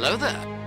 Hello there.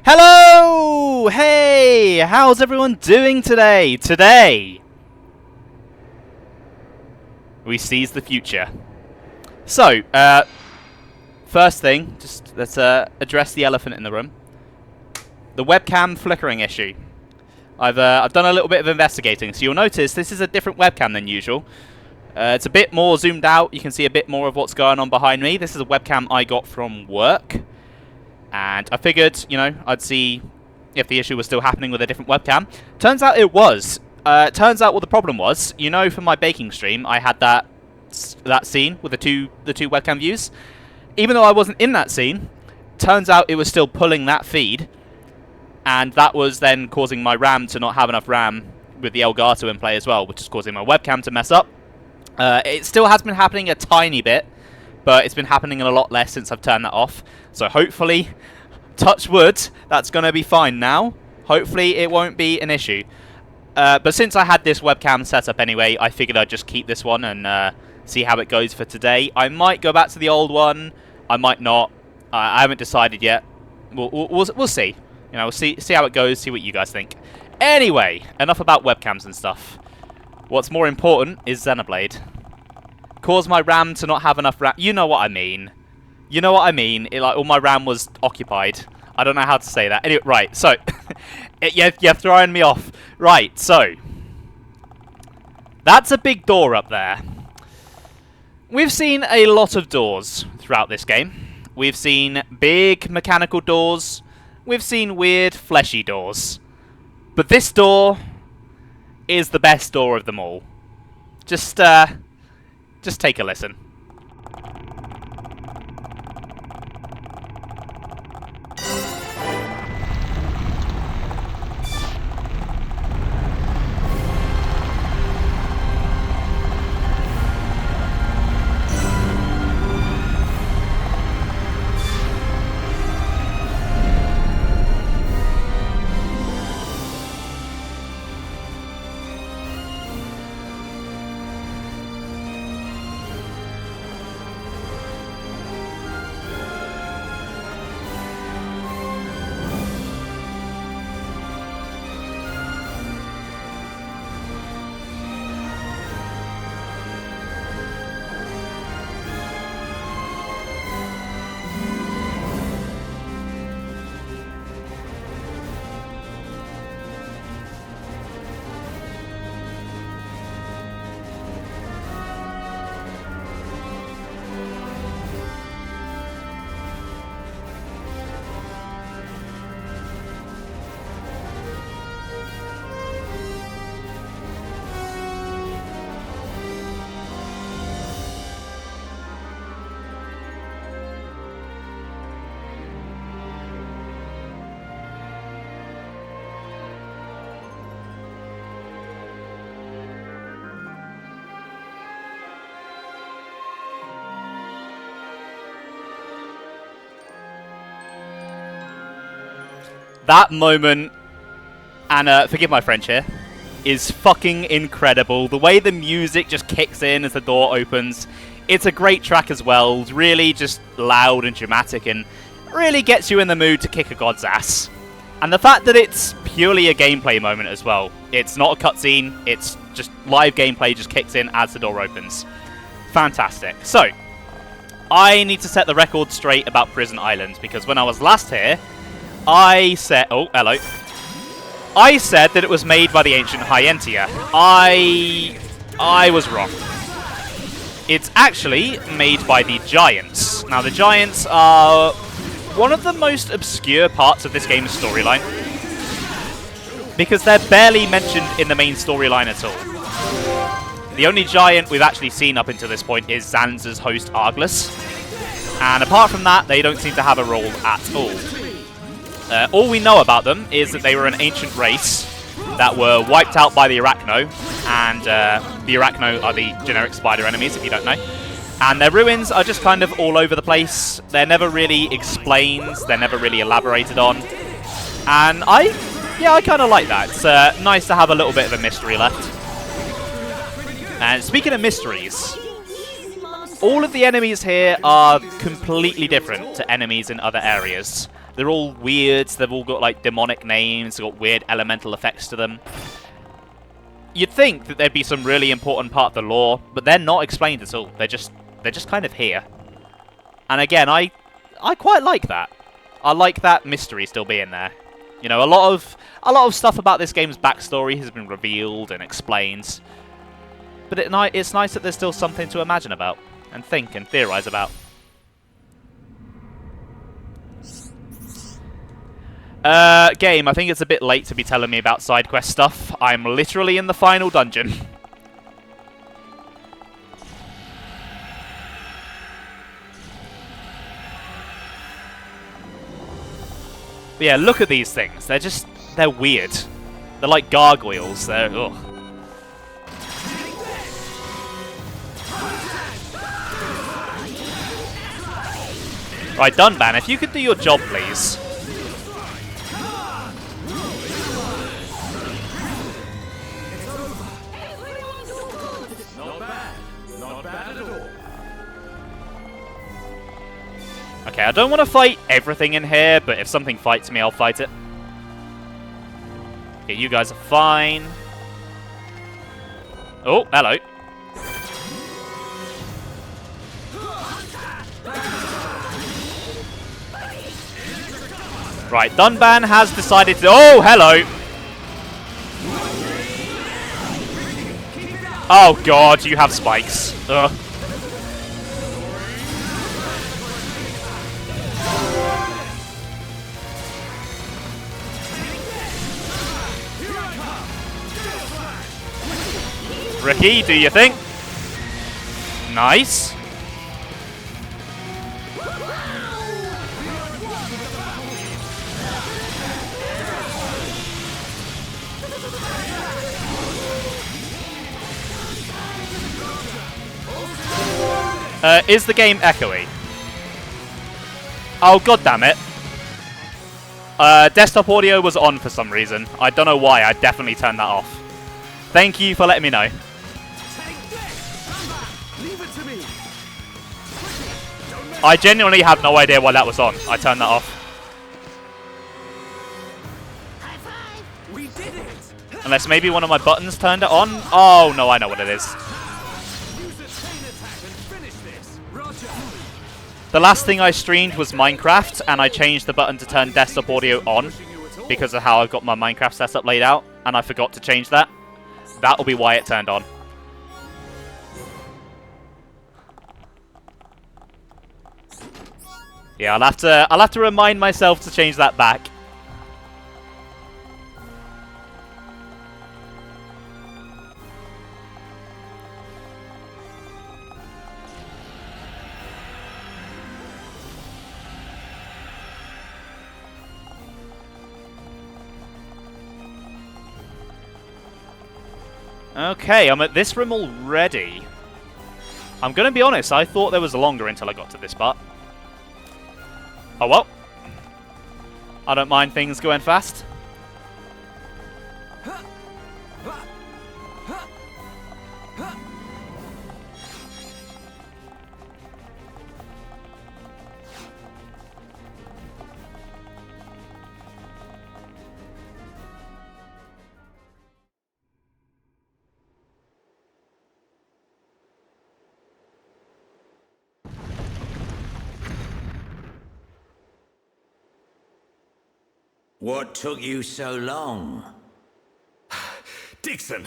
Hello! Hey! How's everyone doing today? Today, we seize the future. So, first thing, just let's address the elephant in the room. The webcam flickering issue. I've done a little bit of investigating, so you'll notice this is a different webcam than usual. It's a bit more zoomed out. You can see a bit more of what's going on behind me. This is a webcam I got from work. And I figured, you know, I'd see if the issue was still happening with a different webcam. Turns out it was. Turns out what the problem was, you know, for my baking stream, I had that scene with the two webcam views. Even though I wasn't in that scene, turns out it was still pulling that feed, and that was then causing my RAM to not have enough RAM with the Elgato in play as well, which is causing my webcam to mess up. It still has been happening a tiny bit, but it's been happening a lot less since I've turned that off. So hopefully, touch wood, that's going to be fine now. Hopefully it won't be an issue. But since I had this webcam set up anyway, I figured I'd just keep this one and see how it goes for today. I might go back to the old one. I might not. I haven't decided yet. We'll see. You know, we'll see how it goes, see what you guys think. Anyway, enough about webcams and stuff. What's more important is Xenoblade. Cause my RAM to not have enough RAM. You know what I mean. You know what I mean. Like, all my RAM was occupied. I don't know how to say that. Anyway, right, so... you're throwing me off. Right, so... that's a big door up there. We've seen a lot of doors throughout this game. We've seen big mechanical doors. We've seen weird fleshy doors. But this door is the best door of them all. Just take a listen. That moment, and forgive my French here, is fucking incredible. The way the music just kicks in as the door opens. It's a great track as well. It's really just loud and dramatic and really gets you in the mood to kick a god's ass. And the fact that it's purely a gameplay moment as well. It's not a cutscene, it's just live gameplay just kicks in as the door opens. Fantastic. So, I need to set the record straight about Prison Island, because when I was last here, I said... Oh, hello. I said that it was made by the ancient Hyentia. I was wrong. It's actually made by the Giants. Now, the Giants are one of the most obscure parts of this game's storyline, because they're barely mentioned in the main storyline at all. The only giant we've actually seen up until this point is Zanza's host Arglus, and apart from that, they don't seem to have a role at all. All we know about them is that they were an ancient race that were wiped out by the Arachno, and the Arachno are the generic spider enemies, if you don't know. And their ruins are just kind of all over the place. They're never really explained, they're never really elaborated on. And I kind of like that. It's nice to have a little bit of a mystery left. And speaking of mysteries, all of the enemies here are completely different to enemies in other areas. They're all weird, they've all got like demonic names, they've got weird elemental effects to them. You'd think that there'd be some really important part of the lore, but they're not explained at all. They're just kind of here. And again, I quite like that. I like that mystery still being there. You know, a lot of stuff about this game's backstory has been revealed and explained. But it's nice that there's still something to imagine about, and think and theorize about. Game, I think it's a bit late to be telling me about side quest stuff. I'm literally in the final dungeon. But yeah, look at these things. They're weird. They're like gargoyles. They're, ugh. Right, Dunban, if you could do your job, please. Okay, I don't want to fight everything in here, but if something fights me, I'll fight it. Okay, you guys are fine. Oh, hello. Right, Dunban has decided to... Oh, hello! Oh god, you have spikes. Ugh. Ricky, do your thing. Nice. Is the game echoey? Oh, god damn it. Desktop audio was on for some reason. I don't know why, I definitely turned that off. Thank you for letting me know. I genuinely have no idea why that was on. I turned that off. Unless maybe one of my buttons turned it on? Oh, no, I know what it is. The last thing I streamed was Minecraft, and I changed the button to turn desktop audio on because of how I've got my Minecraft setup laid out, and I forgot to change that. That'll be why it turned on. Yeah, I'll have to remind myself to change that back. Okay, I'm at this room already. I'm going to be honest, I thought there was longer until I got to this part. Oh well. I don't mind things going fast. What took you so long? Dickson!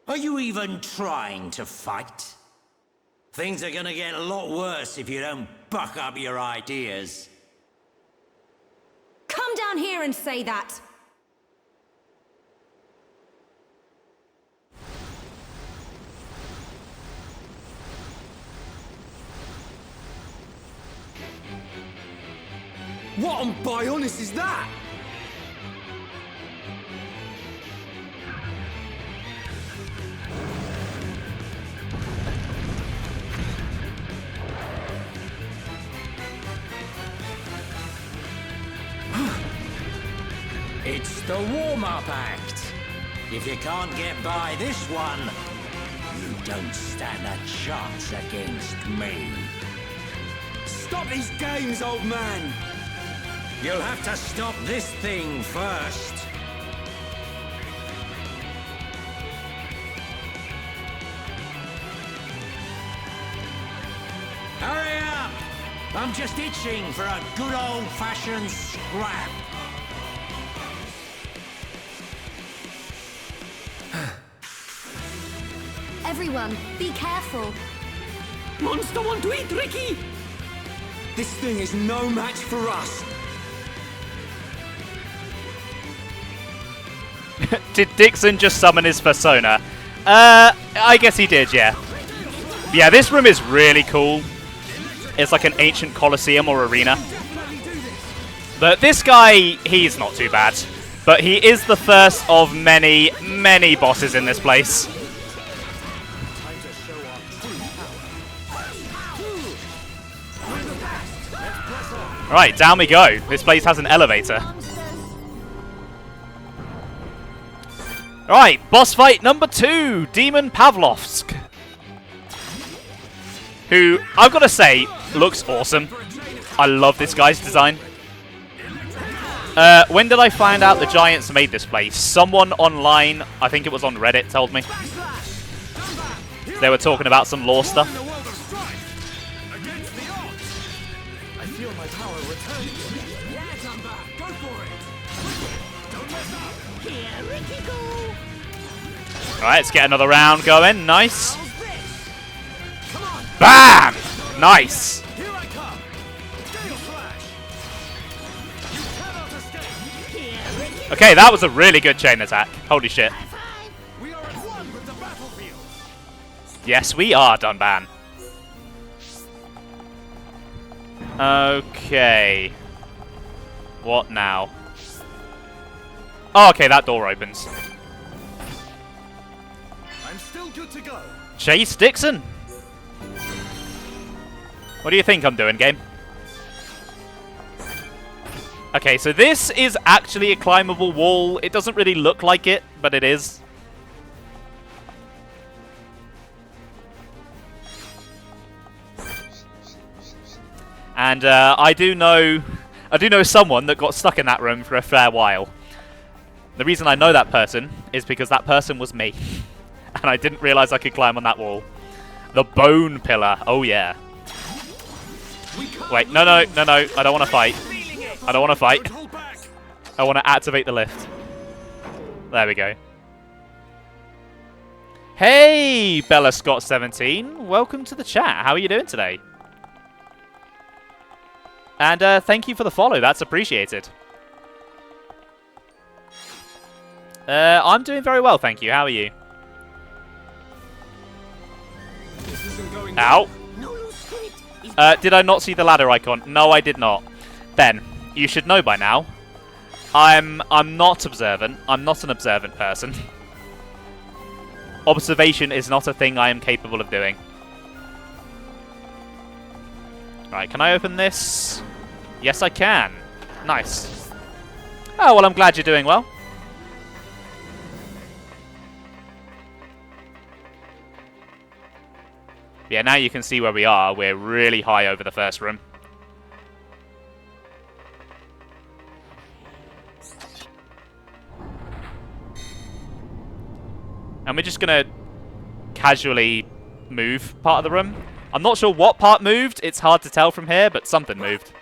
Are you even trying to fight? Things are gonna get a lot worse if you don't buck up your ideas. Come down here and say that! What on Bionis is that? It's the warm-up act. If you can't get by this one, you don't stand a chance against me. Stop these games, old man! You'll have to stop this thing first. Hurry up! I'm just itching for a good old-fashioned scrap. Everyone, be careful. Monster want to eat Ricky! This thing is no match for us. Did Dickson just summon his persona? I guess he did, yeah. Yeah, this room is really cool. It's like an ancient coliseum or arena. But this guy, he's not too bad. But he is the first of many, many bosses in this place. Alright, down we go. This place has an elevator. Alright, boss fight number 2, Demon Pavlovsk. Who, I've got to say, looks awesome. I love this guy's design. When did I find out the Giants made this place? Someone online, I think it was on Reddit, told me. They were talking about some lore stuff. Alright, let's get another round going. Nice. BAM! Nice. Okay, that was a really good chain attack. Holy shit. Yes, we are, Dunban. Okay. What now? Oh, okay, that door opens. I'm still good to go. Chase Dickson. What do you think I'm doing, game? Okay, so this is actually a climbable wall. It doesn't really look like it, but it is. And I do know someone that got stuck in that room for a fair while. The reason I know that person is because that person was me. And I didn't realize I could climb on that wall. The bone pillar. Oh, yeah. Wait, no. I don't want to fight. I don't want to fight. I want to activate the lift. There we go. Hey, Bella Scott 17. Welcome to the chat. How are you doing today? And thank you for the follow. That's appreciated. I'm doing very well, thank you. How are you? Ow. Did I not see the ladder icon? No, I did not. Ben, you should know by now. I'm not observant. I'm not an observant person. Observation is not a thing I am capable of doing. Right, can I open this? Yes, I can. Nice. Oh, well, I'm glad you're doing well. Yeah, now you can see where we are. We're really high over the first room. And we're just going to casually move part of the room. I'm not sure what part moved. It's hard to tell from here, but something moved.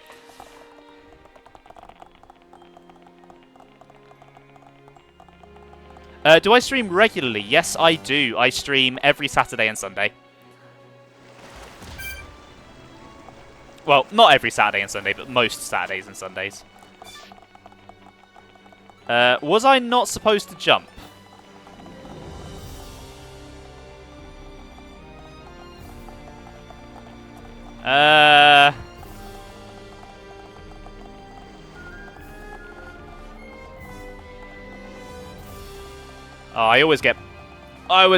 Do I stream regularly? Yes, I do. I stream every Saturday and Sunday. Well, not every Saturday and Sunday, but most Saturdays and Sundays. Was I not supposed to jump? Oh, I always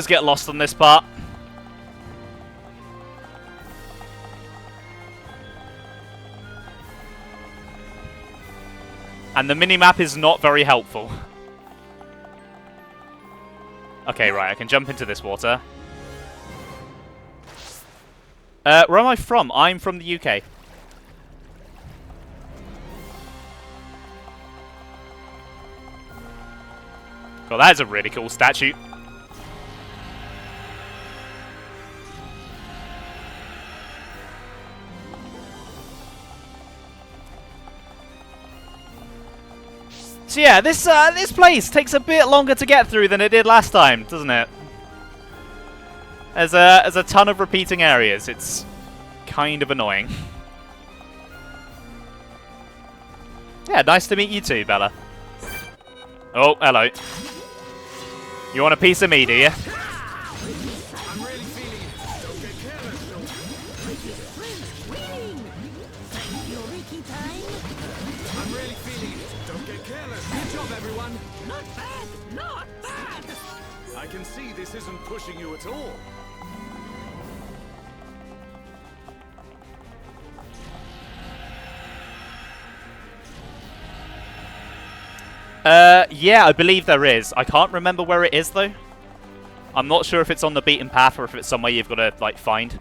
get lost on this part. And the minimap is not very helpful. Okay, right, I can jump into this water. Where am I from? I'm from the UK. God, that is a really cool statue. So yeah, this place takes a bit longer to get through than it did last time, doesn't it? There's a ton of repeating areas. It's kind of annoying. Yeah, nice to meet you too, Bella. Oh, hello. You want a piece of me, do you? I'm really feeling it. Don't get careless, I'm really feeling it. Don't get careless. Good job, everyone. Not bad. Not bad. I can see this isn't pushing you at all. Yeah, I believe there is. I can't remember where it is, though. I'm not sure if it's on the beaten path or if it's somewhere you've got to, like, find.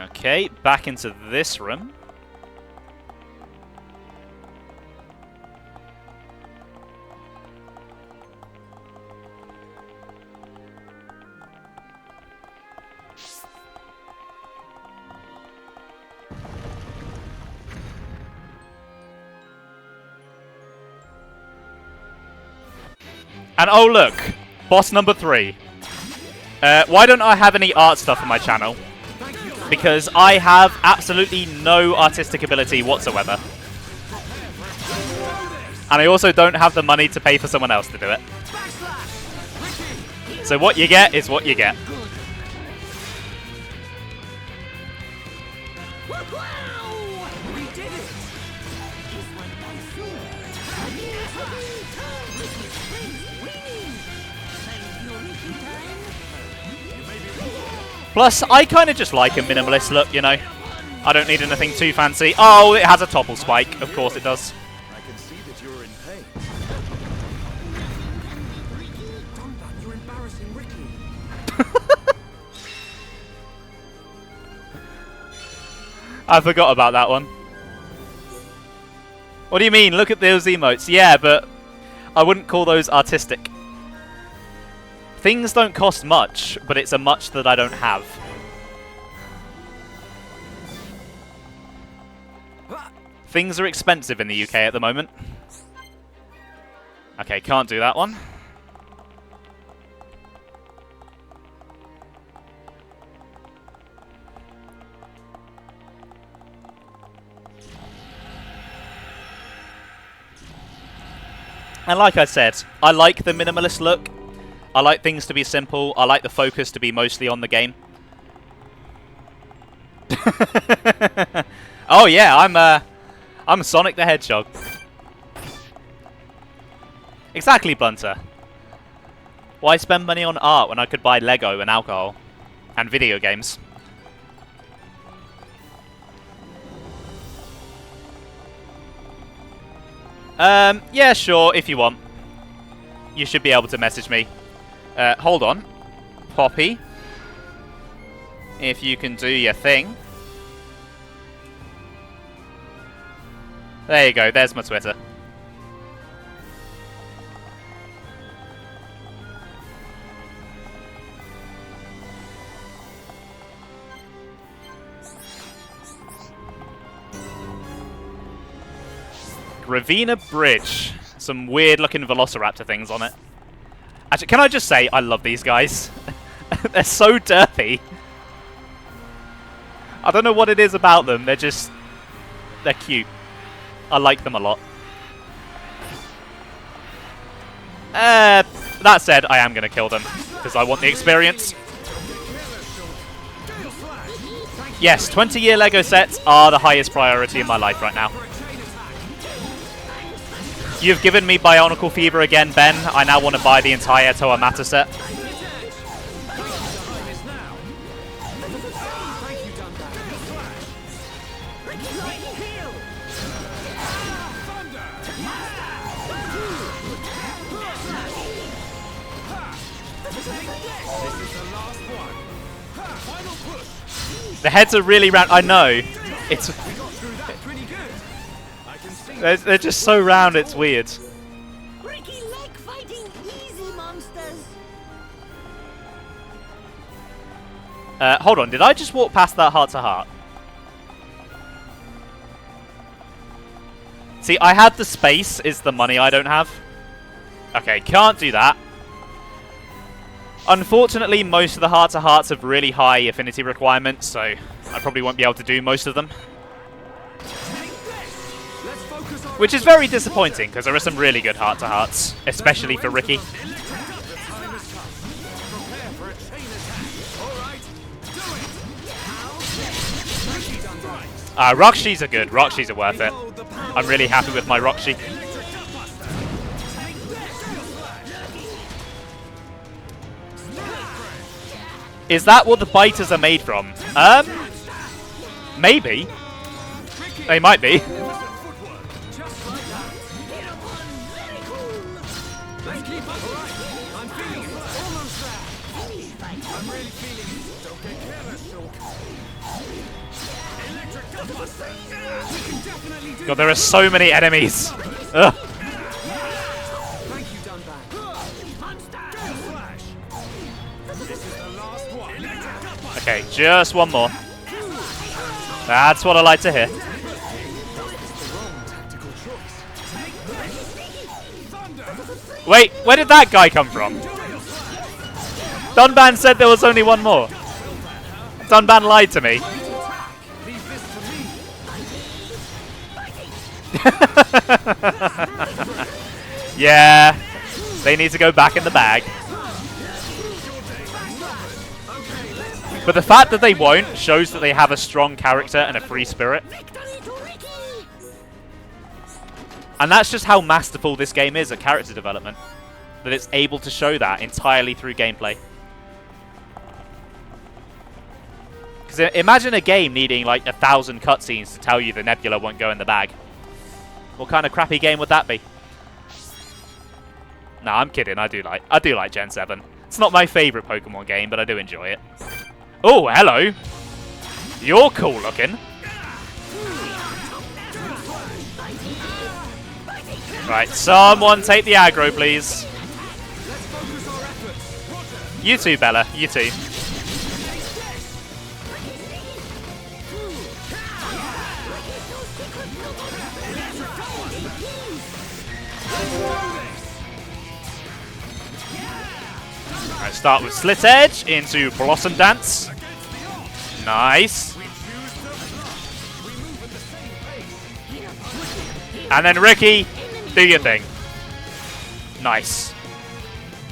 Okay, back into this room. And oh look, boss number 3. Why don't I have any art stuff on my channel? Because I have absolutely no artistic ability whatsoever. And I also don't have the money to pay for someone else to do it. So what you get is what you get. Plus, I kind of just like a minimalist look, you know. I don't need anything too fancy. Oh, it has a topple spike. Of course it does. I can see that you're in pain. You're embarrassing Ricky. I forgot about that one. What do you mean? Look at those emotes. Yeah, but I wouldn't call those artistic. Things don't cost much, but it's a much that I don't have. Things are expensive in the UK at the moment. Okay, can't do that one. And like I said, I like the minimalist look. I like things to be simple. I like the focus to be mostly on the game. Oh yeah, I'm Sonic the Hedgehog. Exactly, Blunter. Why spend money on art when I could buy Lego and alcohol? And video games? Yeah, sure, if you want. You should be able to message me. Hold on. Poppy. If you can do your thing. There you go, there's my Twitter. Ravina Bridge. Some weird looking Velociraptor things on it. Actually, can I just say, I love these guys. They're so dirty. I don't know what it is about them, they're cute. I like them a lot. That said, I am going to kill them, because I want the experience. Yes, 20-year Lego sets are the highest priority in my life right now. You've given me Bionicle Fever again, Ben. I now want to buy the entire Toamata set. The heads are really round. I know. It's... They're just so round, it's weird. Ricky leg fighting easy monsters. Hold on, did I just walk past that heart-to-heart? See, I had the space, is the money I don't have. Okay, can't do that. Unfortunately, most of the heart-to-hearts have really high affinity requirements, so I probably won't be able to do most of them. Which is very disappointing, because there are some really good heart-to-hearts, especially for Ricky. Rockshis are good. Rockshis are worth it. I'm really happy with my Rockshi. Is that what the biters are made from? Maybe. They might be. God, there are so many enemies. Ugh. Okay, just one more. That's what I like to hear. Wait, where did that guy come from? Dunban said there was only one more. Dunban lied to me. Yeah, they need to go back in the bag. But the fact that they won't shows that they have a strong character and a free spirit. And that's just how masterful this game is at character development. That it's able to show that entirely through gameplay. Because imagine a game needing like 1,000 cutscenes to tell you the Nebula won't go in the bag. What kind of crappy game would that be? Nah, I'm kidding. I do like Gen 7. It's not my favourite Pokemon game, but I do enjoy it. Oh, hello. You're cool looking. Right, someone take the aggro, please. You too, Bella. You too. Alright, start with Slit Edge into Blossom Dance. Nice. And then Ricky, do your thing. Nice.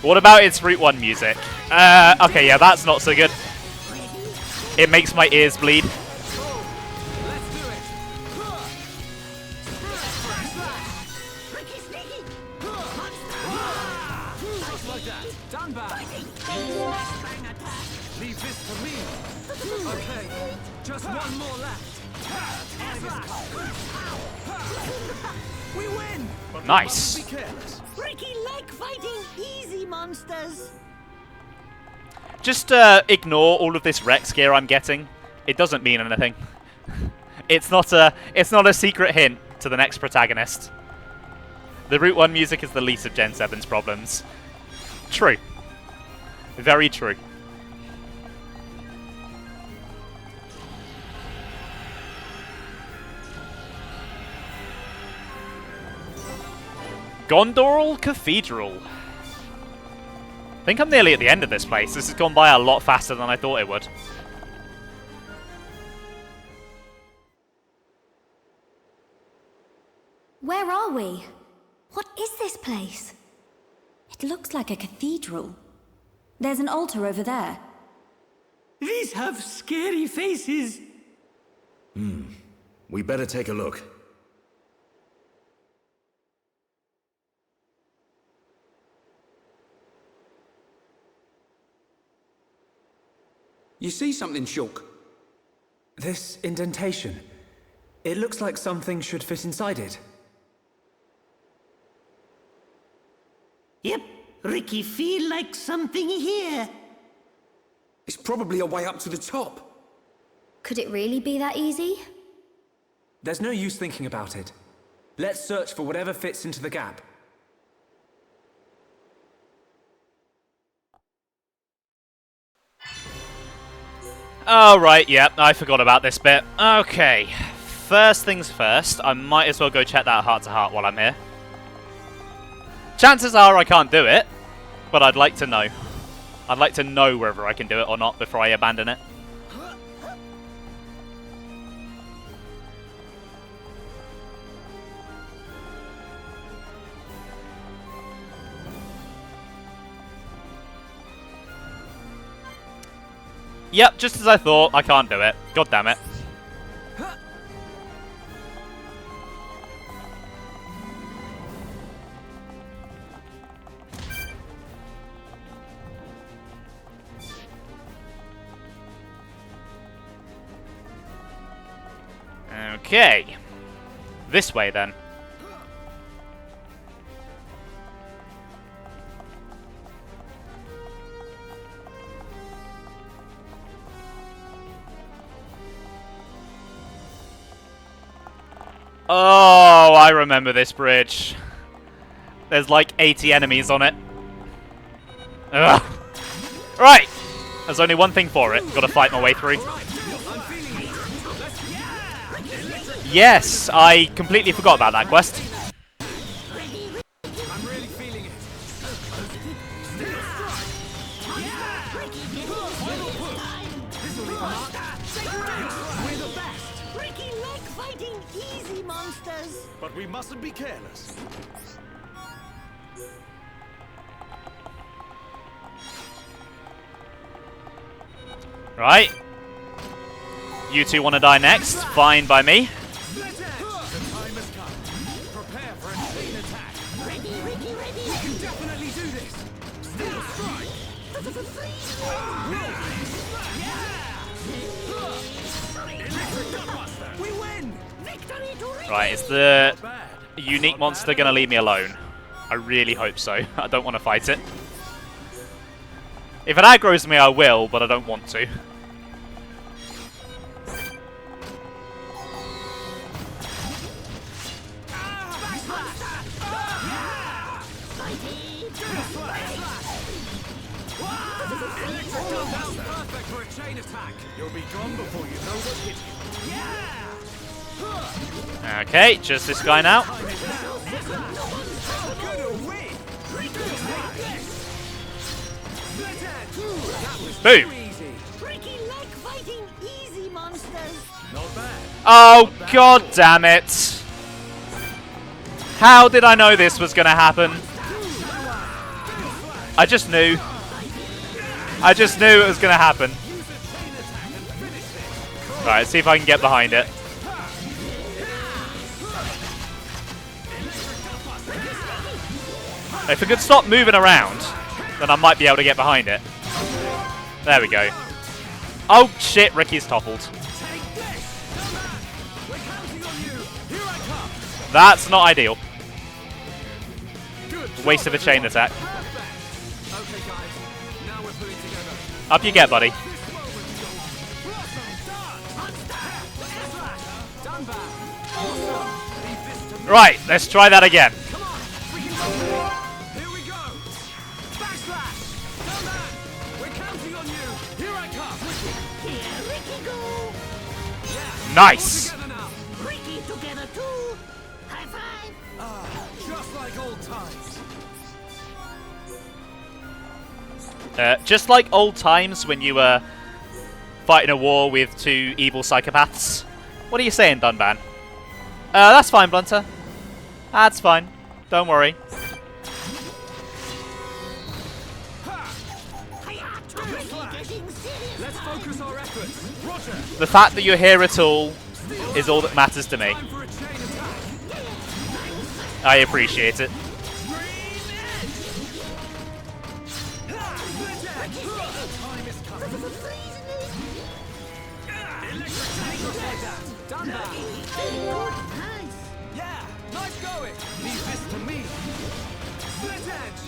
What about its Route 1 music? Okay, yeah, that's not so good. It makes my ears bleed. Okay, just one more left. We win! But we Nice. mustn't be careless. Ricky like fighting easy monsters. Just ignore all of this Rex gear I'm getting. It doesn't mean anything. It's not a secret hint to the next protagonist. The Route 1 music is the least of Gen 7's problems. True. Very true. Gondoral Cathedral. I think I'm nearly at the end of this place. This has gone by a lot faster than I thought it would. Where are we? What is this place? It looks like a cathedral. There's an altar over there. These have scary faces. We better take a look. You see something, Shulk? This indentation. It looks like something should fit inside it. Yep, Ricky feel like something here. It's probably a way up to the top. Could it really be that easy? There's no use thinking about it. Let's search for whatever fits into the gap. Oh, right, yep, I forgot about this bit. Okay, first things first, I might as well go check that heart-to-heart while I'm here. Chances are I can't do it, but I'd like to know. I'd like to know whether I can do it or not before I abandon it. Yep, just as I thought, I can't do it. God damn it. Okay. This way then. Oh, I remember this bridge. There's like 80 enemies on it. Ugh. Right. There's only one thing for it. Gotta fight my way through. Yes, I completely forgot about that quest. I'm really feeling it. We're the best. Ricky like fighting easy monsters. But we mustn't be careless. Right. You two want to die next? Fine by me. The time has come. Prepare for a chain attack. Ricky, ready. You can definitely do this. Steel strike. Electric gunbuster. We win. Victory to Ricky. Right, is the Not bad. unique Not monster bad going to at leave me alone? I really hope so. I don't want to fight it. If it aggroes me, I will, but I don't want to. Perfect for a chain attack. You'll be gone before you know what hit you. Okay, just this guy now. Boom. Ricky like fighting easy monsters. Not bad. Oh, god damn it. How did I know this was going to happen? I just knew. I just knew it was going to happen. Right, let's see if I can get behind it. If it could stop moving around, then I might be able to get behind it. There we go. Oh shit, Ricky's toppled. Take this! Come on! We're counting on you! Here I come! That's not ideal. Good Waste job, of a chain everyone. attack. Perfect! Okay, guys. Now we're putting together. Up you get, buddy. This moment, you'll blossom, dance, done back. Awesome! Leave this to me. Right, let's try that again. Come on! We can go! Here we go! Backslash! Come on! We're counting on you! Here I come! Here, Ricky go. Yeah! Nice. All together now! Ricky together too. High five. Just like old times! Just like old times when you were fighting a war with two evil psychopaths. What are you saying, Dunban? That's fine, Blunter. That's fine. Don't worry. Let's focus our efforts! Roger! The fact that you're here at all is all that matters to me. Time for a chain attack! I appreciate it. Time is coming! Done that! Nice. Yeah! Nice going! Leave this to me! Split edge!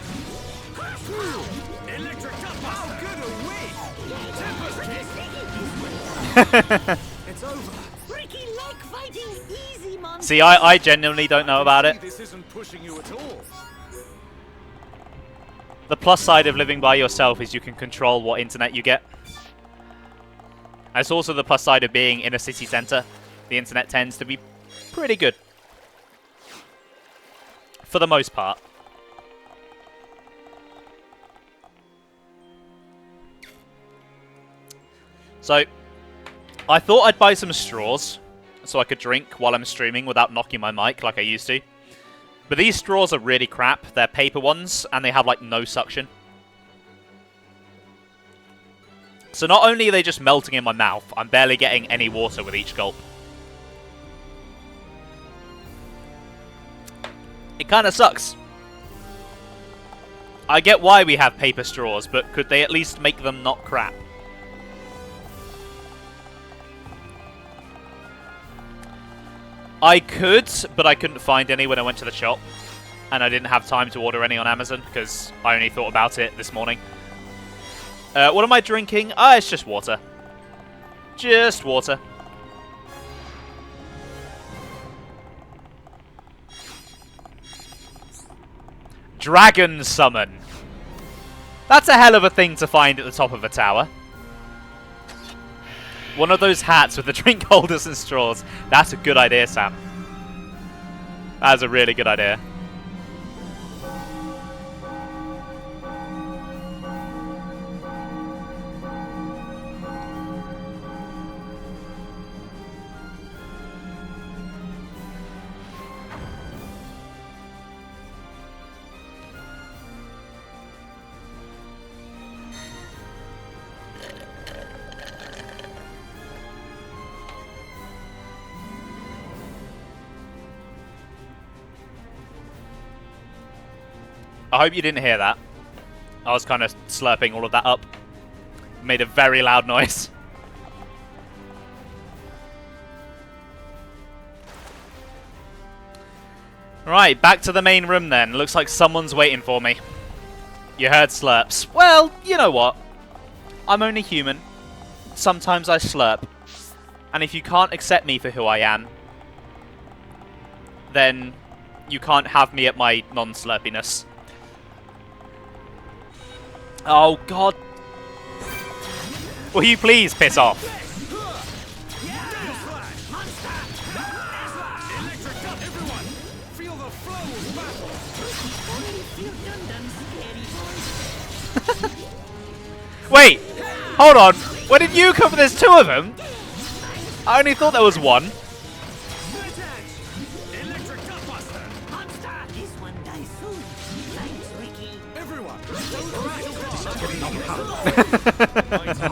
Electric How good are we? Tempest kick! It's over! Ricky like fighting easy monster. See, I genuinely don't know about it. This isn't pushing you at all. The plus side of living by yourself is you can control what internet you get. And it's also the plus side of being in a city centre. The internet tends to be pretty good. For the most part. So, I thought I'd buy some straws so I could drink while I'm streaming without knocking my mic like I used to. But these straws are really crap. They're paper ones, and they have, like, no suction. So not only are they just melting in my mouth, I'm barely getting any water with each gulp. It kind of sucks. I get why we have paper straws, but could they at least make them not crap? I could, but I couldn't find any when I went to the shop. And I didn't have time to order any on Amazon, because I only thought about it this morning. What am I drinking? It's just water. Just water. Dragon Summon. That's a hell of a thing to find at the top of a tower. One of those hats with the drink holders and straws. That's a good idea, Sam. That's a really good idea. I hope you didn't hear that. I was kind of slurping all of that up. Made a very loud noise. Right, back to the main room then. Looks like someone's waiting for me. You heard slurps. Well, you know what? I'm only human. Sometimes I slurp. And if you can't accept me for who I am, then you can't have me at my non-slurpiness. Oh, God. Will you please piss off? Wait, hold on. Where did you come from? There's two of them. I only thought there was one.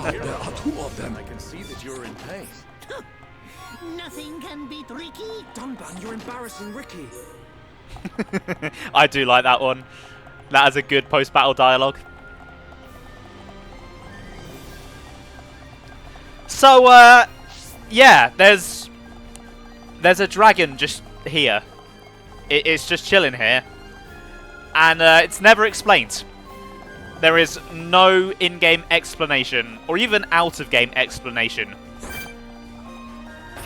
There are two of them. I can see that you're in pain. Nothing can beat Ricky. Dunban, you're embarrassing Ricky. I do like that one. That is a good post-battle dialogue. So, yeah, there's a dragon just here. It's just chilling here. And it's never explained. There is no in-game explanation, or even out-of-game explanation,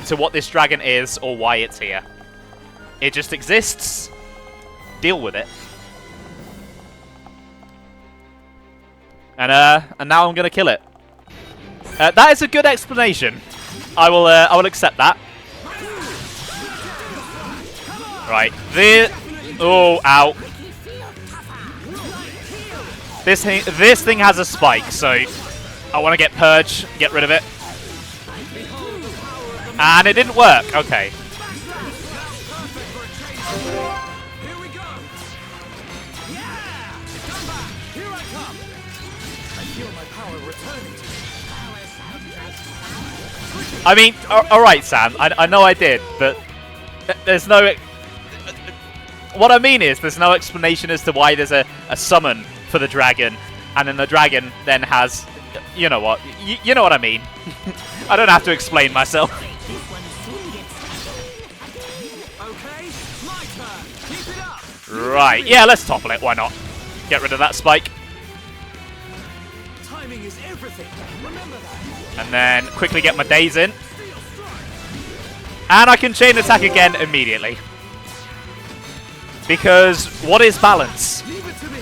to what this dragon is or why it's here. It just exists. Deal with it. And now I'm gonna kill it. That is a good explanation. I will accept that. Right. Oh, ow. This thing has a spike, so I want to get Purge, get rid of it. And it didn't work. Okay. Here we go. Yeah! Come back. Here I come. I feel my power returning to me. I mean, alright, Sam. I know I did, but there's no... What I mean is, there's no explanation as to why there's a summon for the dragon, and then the dragon then has... You know what? You know what I mean. I don't have to explain myself. Okay, my turn. Keep it up. Right, yeah, let's topple it. Why not? Get rid of that spike. Timing is everything. Remember that. And then quickly get my days in. And I can chain attack again immediately. Because what is balance? Leave it to me.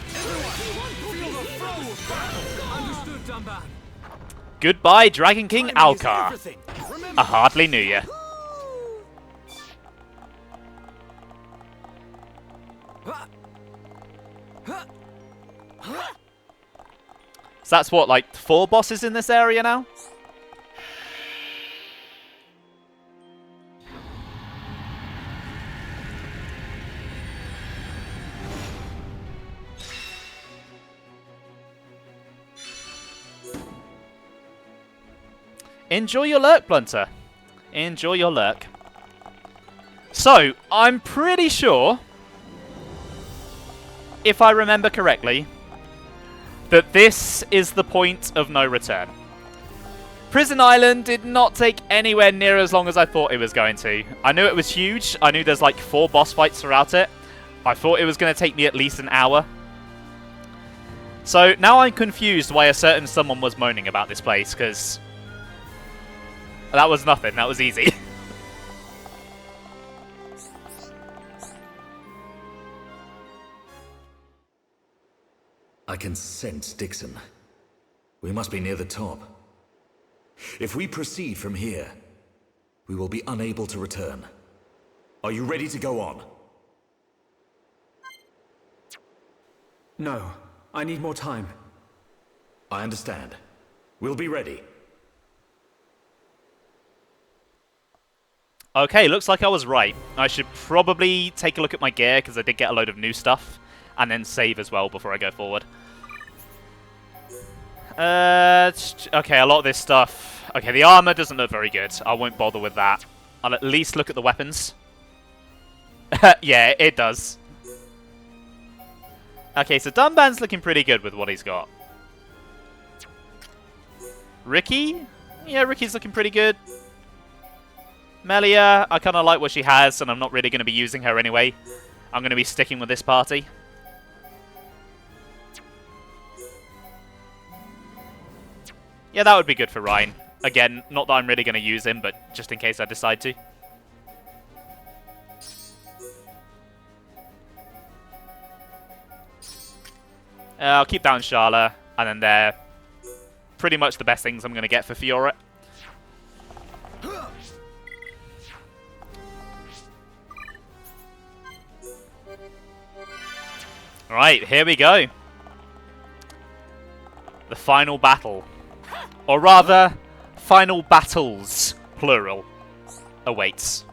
Feel the flow of battle. Understood, Dumba. Goodbye, Dragon King Timing is Alcar. everything. Remember I hardly knew you. So that's what, like 4 bosses in this area now? Enjoy your lurk, Blunter. Enjoy your lurk. So, I'm pretty sure, if I remember correctly, that this is the point of no return. Prison Island did not take anywhere near as long as I thought it was going to. I knew it was huge. I knew there's like 4 boss fights throughout it. I thought it was going to take me at least an hour. So now I'm confused why a certain someone was moaning about this place, because that was nothing. That was easy. I can sense Dickson. We must be near the top. If we proceed from here, we will be unable to return. Are you ready to go on? No, I need more time. I understand. We'll be ready. Okay, looks like I was right. I should probably take a look at my gear, because I did get a load of new stuff. And then save as well before I go forward. Okay, a lot of this stuff. Okay, the armor doesn't look very good. I won't bother with that. I'll at least look at the weapons. Yeah, it does. Okay, so Dunban's looking pretty good with what he's got. Ricky? Yeah, Ricky's looking pretty good. Melia, I kind of like what she has, and I'm not really going to be using her anyway. I'm going to be sticking with this party. Yeah, that would be good for Ryan. Again, not that I'm really going to use him, but just in case I decide to. I'll keep down Sharla, and then they're pretty much the best things I'm going to get for Fiora. Alright, here we go. The final battle. Or rather, final battles, plural, awaits.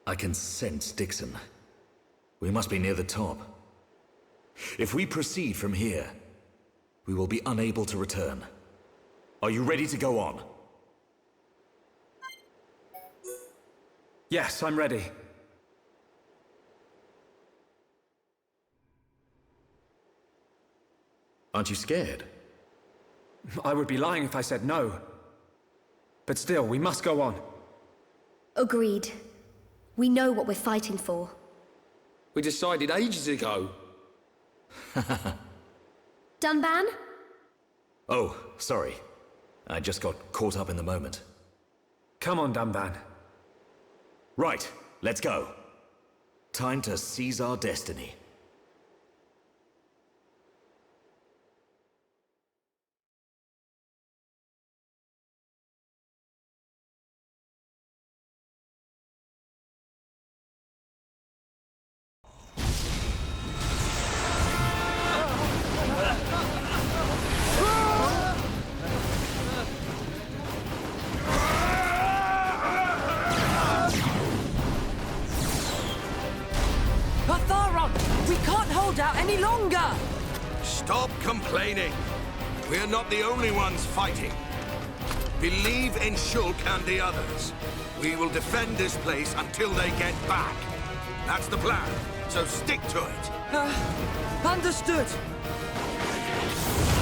I can sense Dickson. We must be near the top. If we proceed from here, we will be unable to return. Are you ready to go on? Yes, I'm ready. Aren't you scared? I would be lying if I said no. But still, we must go on. Agreed. We know what we're fighting for. We decided ages ago. Dunban? Oh, sorry. I just got caught up in the moment. Come on, Dunban. Right, let's go. Time to seize our destiny. We can't hold out any longer! Stop complaining. We're not the only ones fighting. Believe in Shulk and the others. We will defend this place until they get back. That's the plan, so stick to it. Understood!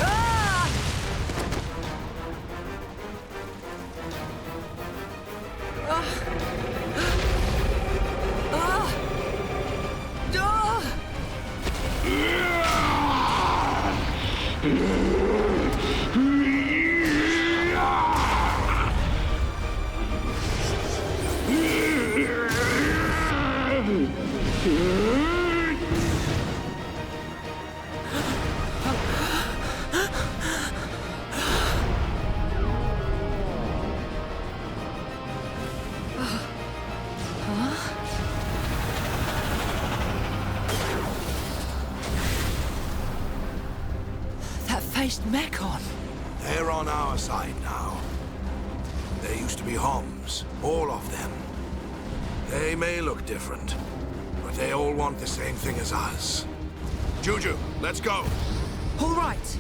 Ah! Ah! Ah! That faced Mekon. They're on our side now. There used to be Homs, all of them. They may look different, but they all want the same thing as us. Juju, let's go. All right.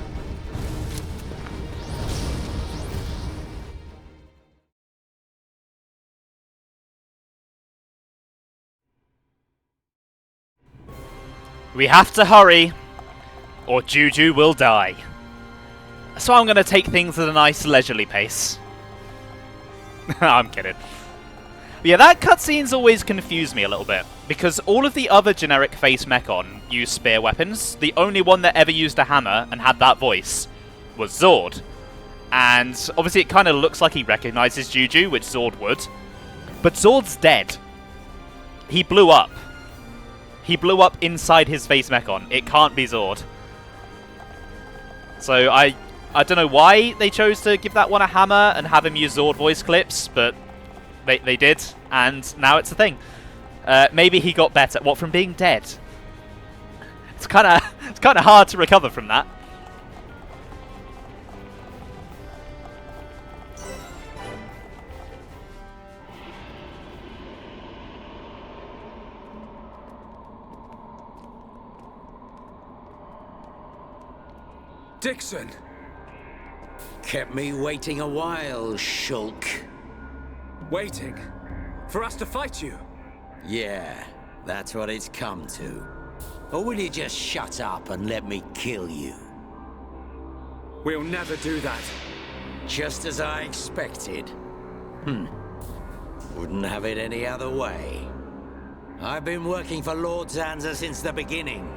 We have to hurry, or Juju will die. So I'm going to take things at a nice leisurely pace. I'm kidding. But yeah, that cutscene's always confused me a little bit, because all of the other generic face Mekon use spear weapons. The only one that ever used a hammer and had that voice was Zord. And obviously it kind of looks like he recognizes Juju, which Zord would. But Zord's dead. He blew up. He blew up inside his face Mekon. It can't be Zord. So I don't know why they chose to give that one a hammer and have him use Zord voice clips, but they did, and now it's a thing. Maybe he got better. What, from being dead? It's kind of hard to recover from that. Dickson! Kept me waiting a while, Shulk. Waiting? For us to fight you? Yeah, that's what it's come to. Or will you just shut up and let me kill you? We'll never do that. Just as I expected. Wouldn't have it any other way. I've been working for Lord Zanza since the beginning.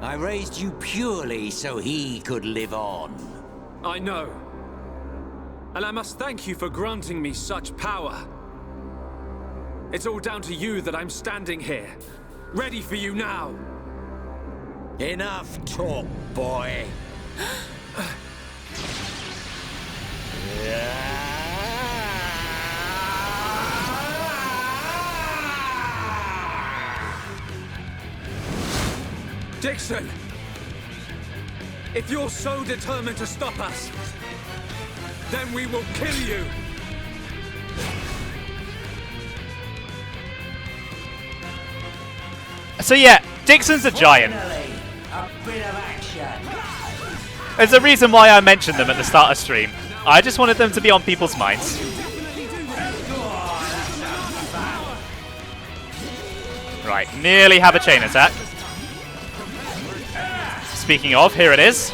I raised you purely so he could live on. I know. And I must thank you for granting me such power. It's all down to you that I'm standing here, ready for you now. Enough talk, boy. Dickson! If you're so determined to stop us, then we will kill you! So yeah, Dickson's a giant. A bit of action. There's a reason why I mentioned them at the start of stream. I just wanted them to be on people's minds. Right, nearly have a chain attack. Speaking of, here it is.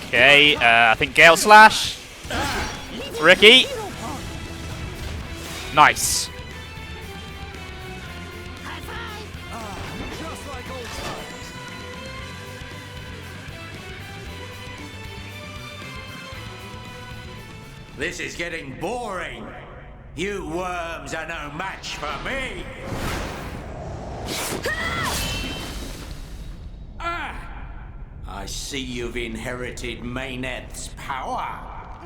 Okay, I think Gale Slash. Ricky. Nice. This is getting boring. You worms are no match for me. I see you've inherited Mayneth's power.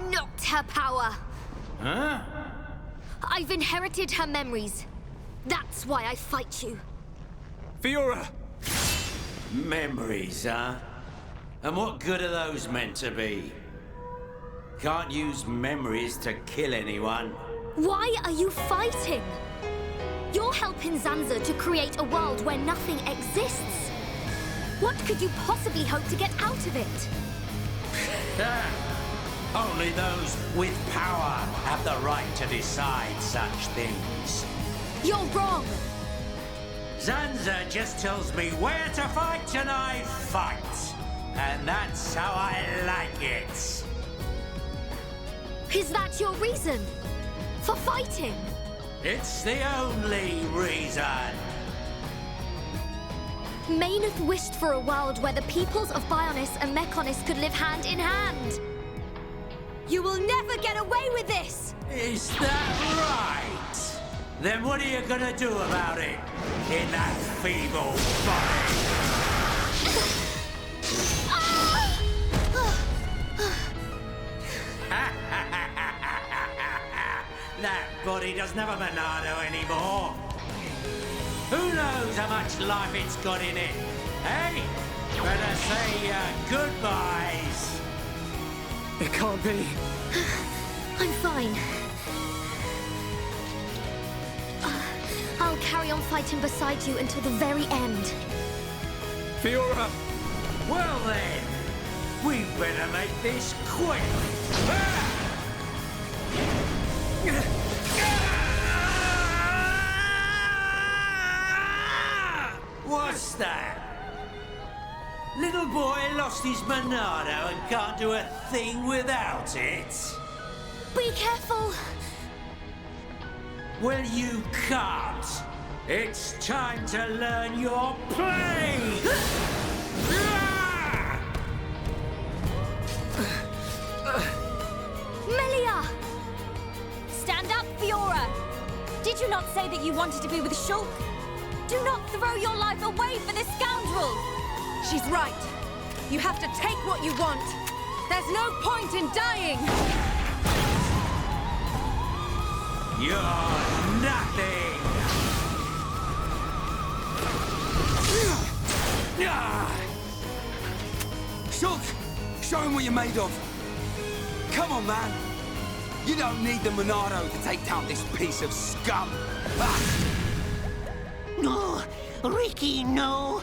Not her power. Huh? I've inherited her memories. That's why I fight you. Fiora! Memories, huh? And what good are those meant to be? Can't use memories to kill anyone. Why are you fighting? You're helping Zanza to create a world where nothing exists. What could you possibly hope to get out of it? Only those with power have the right to decide such things. You're wrong. Zanza just tells me where to fight and I fight. And that's how I like it. Is that your reason for fighting? It's the only reason. Mayneth wished for a world where the peoples of Bionis and Mechonis could live hand in hand. You will never get away with this! Is that right? Then what are you gonna do about it? In that feeble body? That body doesn't have a Monado anymore. Who knows how much life it's got in it? Hey, better say your goodbyes. It can't be. I'm fine. I'll carry on fighting beside you until the very end. Fiora! Well then, we better make this quick. What's that? Little boy lost his Monado and can't do a thing without it. Be careful! Well, you can't. It's time to learn your play! Melia! Stand up, Fiora! Did you not say that you wanted to be with Shulk? Do not throw your life away for this scoundrel! She's right. You have to take what you want. There's no point in dying! You're nothing! Shulk! Show him what you're made of! Come on, man! You don't need the Monado to take down this piece of scum! No! Ricky, no!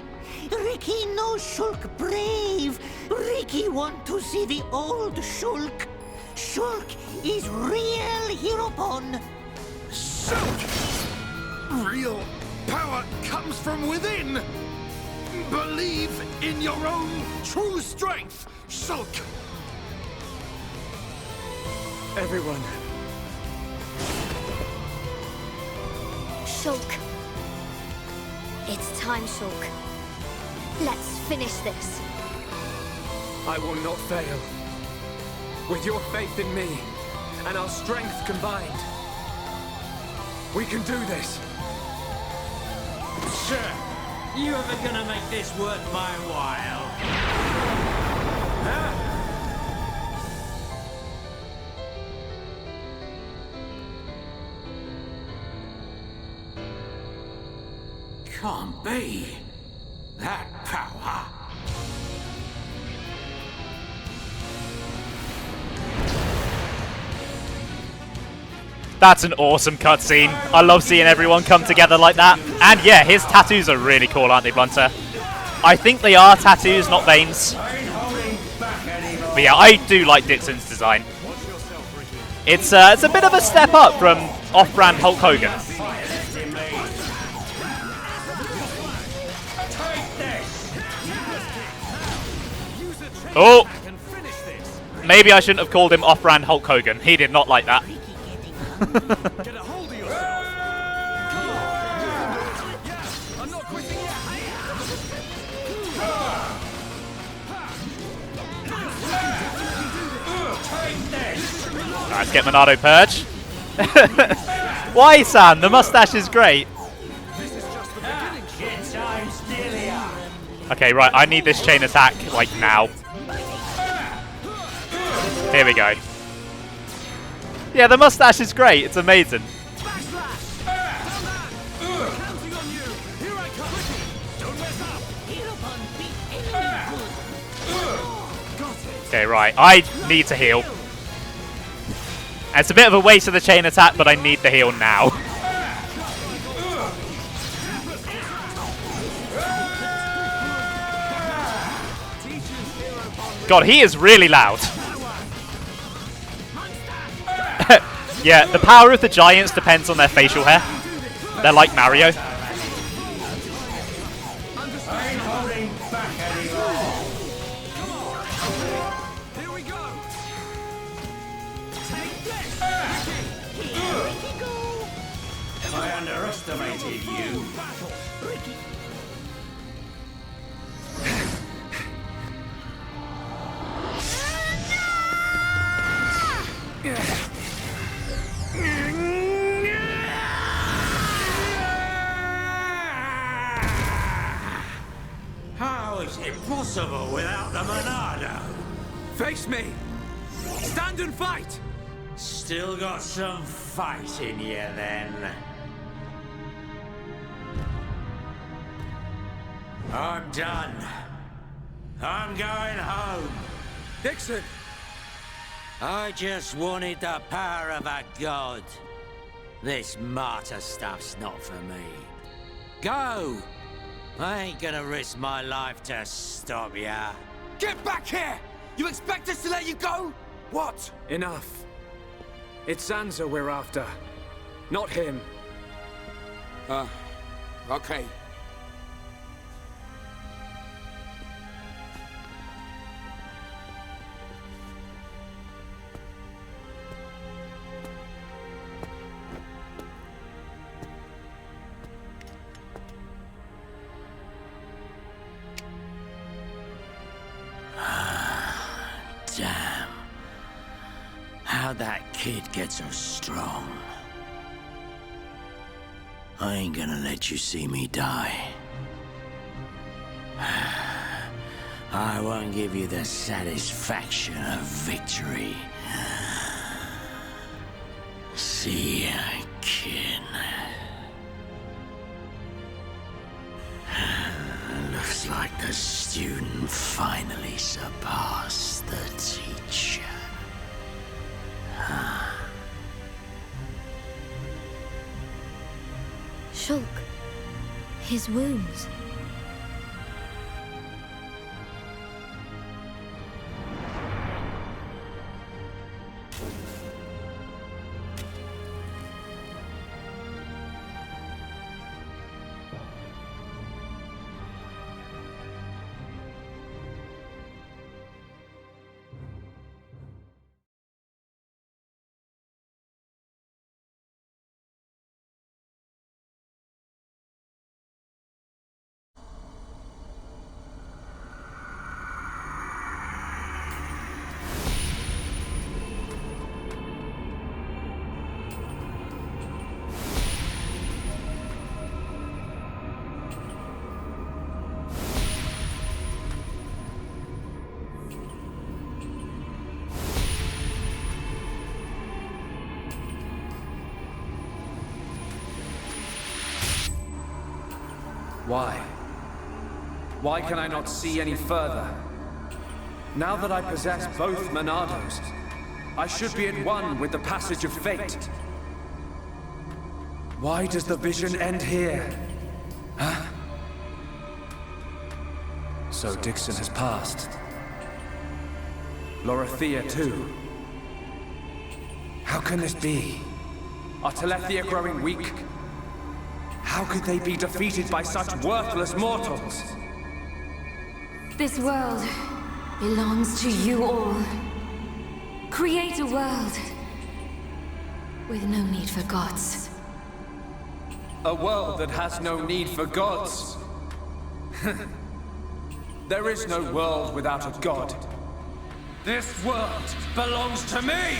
Ricky, no Shulk brave! Ricky want to see the old Shulk! Shulk is real Heropon! Shulk! Real power comes from within! Believe in your own true strength, Shulk! Everyone. Shulk. It's time, Shulk. Let's finish this. I will not fail. With your faith in me and our strength combined, we can do this. Sir, you ever gonna make this worth my while? Huh? Can't be. That power. That's an awesome cutscene. I love seeing everyone come together like that. And yeah, his tattoos are really cool, aren't they, Blunter? I think they are tattoos, not veins. But yeah, I do like Dickson's design. It's a bit of a step up from off-brand Hulk Hogan. You Oh! Maybe I shouldn't have called him off-brand Hulk Hogan. He did not like that. Get a hold of yourself. I'm not quitting yet. Let's get Monado purge. Why, Sam? The mustache is great. Okay, right. I need this chain attack, like, now. Here we go. Yeah, the mustache is great. It's amazing. Okay, right. I need to heal. And it's a bit of a waste of the chain attack, but I need the heal now. God, he is really loud. Yeah, the power of the giants depends on their facial hair. They're like Mario. I underestimated you. How is it possible without the Monado? Face me! Stand and fight! Still got some fight in you then. I'm done. I'm going home. Dickson! I just wanted the power of a god. This martyr stuff's not for me. Go! I ain't gonna risk my life to stop ya. Get back here! You expect us to let you go? What? Enough. It's Zanza we're after, not him. Okay. Damn. How'd that kid get so strong? I ain't gonna let you see me die. I won't give you the satisfaction of victory. See ya, kid. Looks like the student finally surpassed the teacher. Shulk. His wounds. Why? Why can I not see any further? Now that I possess both Monados, I should be at one with the passage of fate. Why does the vision end here? Huh? So Dickson has passed. Lorithia too. How can this be? Are Telethia growing weak? How could they be defeated by such worthless mortals? This world belongs to you all. Create a world with no need for gods. A world that has no need for gods. There is no world without a god. This world belongs to me!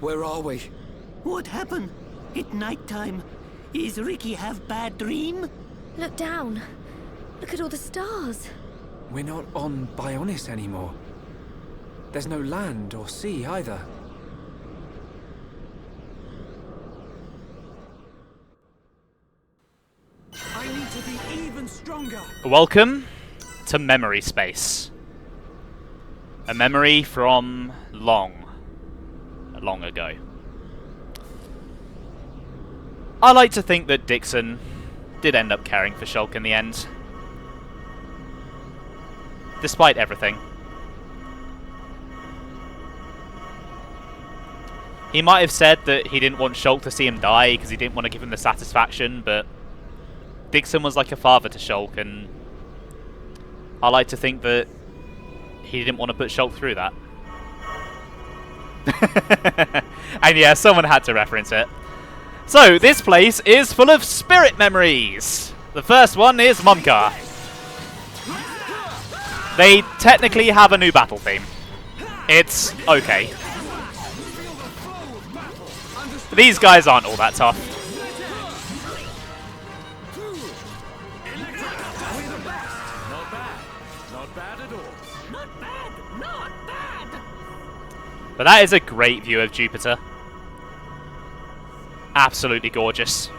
Where are we? What happened? It's nighttime. Is Ricky have bad dream? Look down. Look at all the stars. We're not on Bionis anymore. There's no land or sea either. I need to be even stronger. Welcome to Memory Space. A memory from long ago. I like to think that Dickson did end up caring for Shulk in the end. Despite everything. He might have said that he didn't want Shulk to see him die because he didn't want to give him the satisfaction, but Dickson was like a father to Shulk, and I like to think that he didn't want to put Shulk through that. And yeah, someone had to reference it. So, this place is full of spirit memories. The first one is Mumka. They technically have a new battle theme. It's okay. These guys aren't all that tough. But that is a great view of Jupiter. Absolutely gorgeous.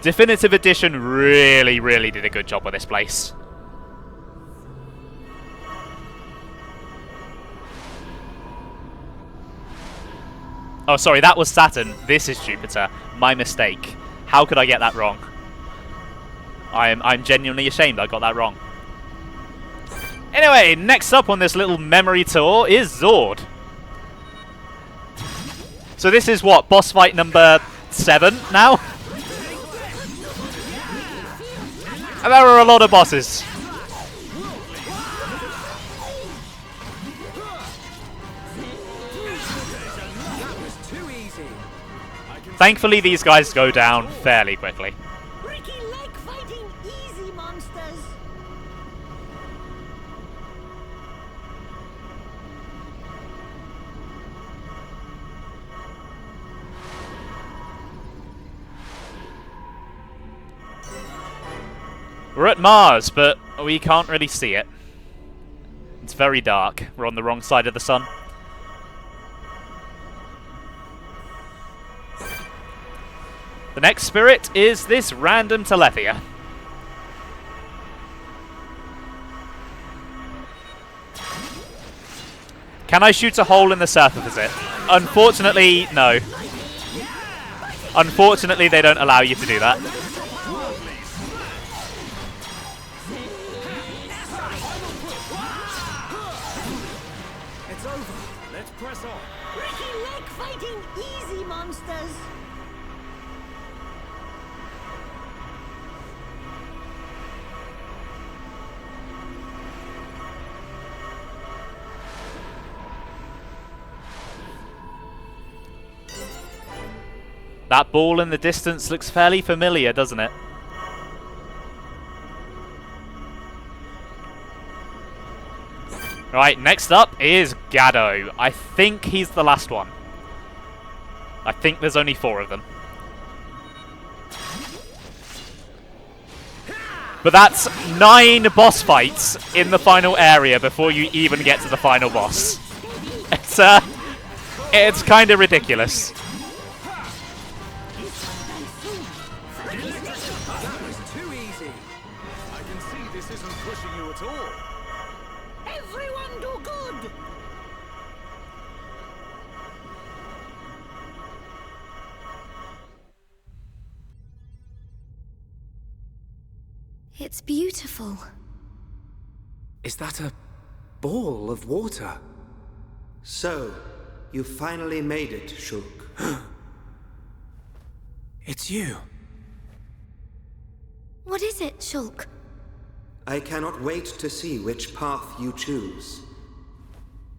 Definitive Edition really did a good job with this place. Oh, sorry, that was Saturn. This is Jupiter. My mistake. How could I get that wrong? I'm genuinely ashamed I got that wrong. Anyway, next up on this little memory tour is Zord. So this is what, boss fight number 7 now? And there are a lot of bosses. Thankfully, these guys go down fairly quickly. Ricky like fighting easy monsters. We're at Mars, but we can't really see it. It's very dark. We're on the wrong side of the sun. The next spirit is this random Telethia. Can I shoot a hole in the surface of it? Unfortunately, no. Unfortunately, they don't allow you to do that. It's over. Let's press on. Ricky like fighting easy monsters. That ball in the distance looks fairly familiar, doesn't it? Right, next up is Gaddo. I think he's the last one. I think there's only 4 of them. But that's 9 boss fights in the final area before you even get to the final boss. It's kind of ridiculous. Everyone do good. It's beautiful. Is that a ball of water? So, you finally made it, Shulk. It's you. What is it, Shulk? I cannot wait to see which path you choose.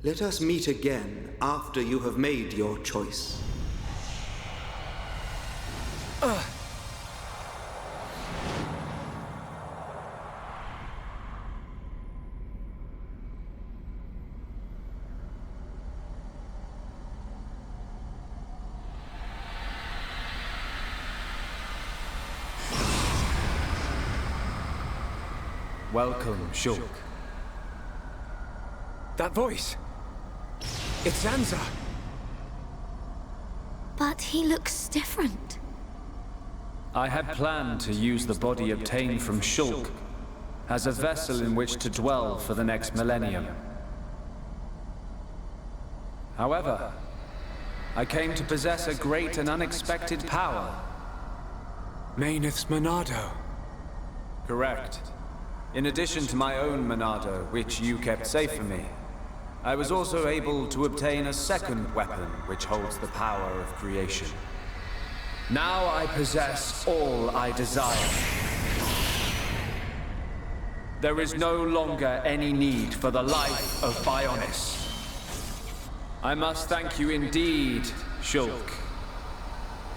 Let us meet again after you have made your choice. Welcome, Shulk. That voice! It's Zanza! But he looks different. I had planned to use the body obtained from Shulk as a vessel in which to dwell for the next millennium. However, I came to possess a great and unexpected power. Mayneth's Monado. Correct. In addition to my own Monado, which you kept safe for me, I was also able to obtain a second weapon which holds the power of creation. Now I possess all I desire. There is no longer any need for the life of Bionis. I must thank you indeed, Shulk.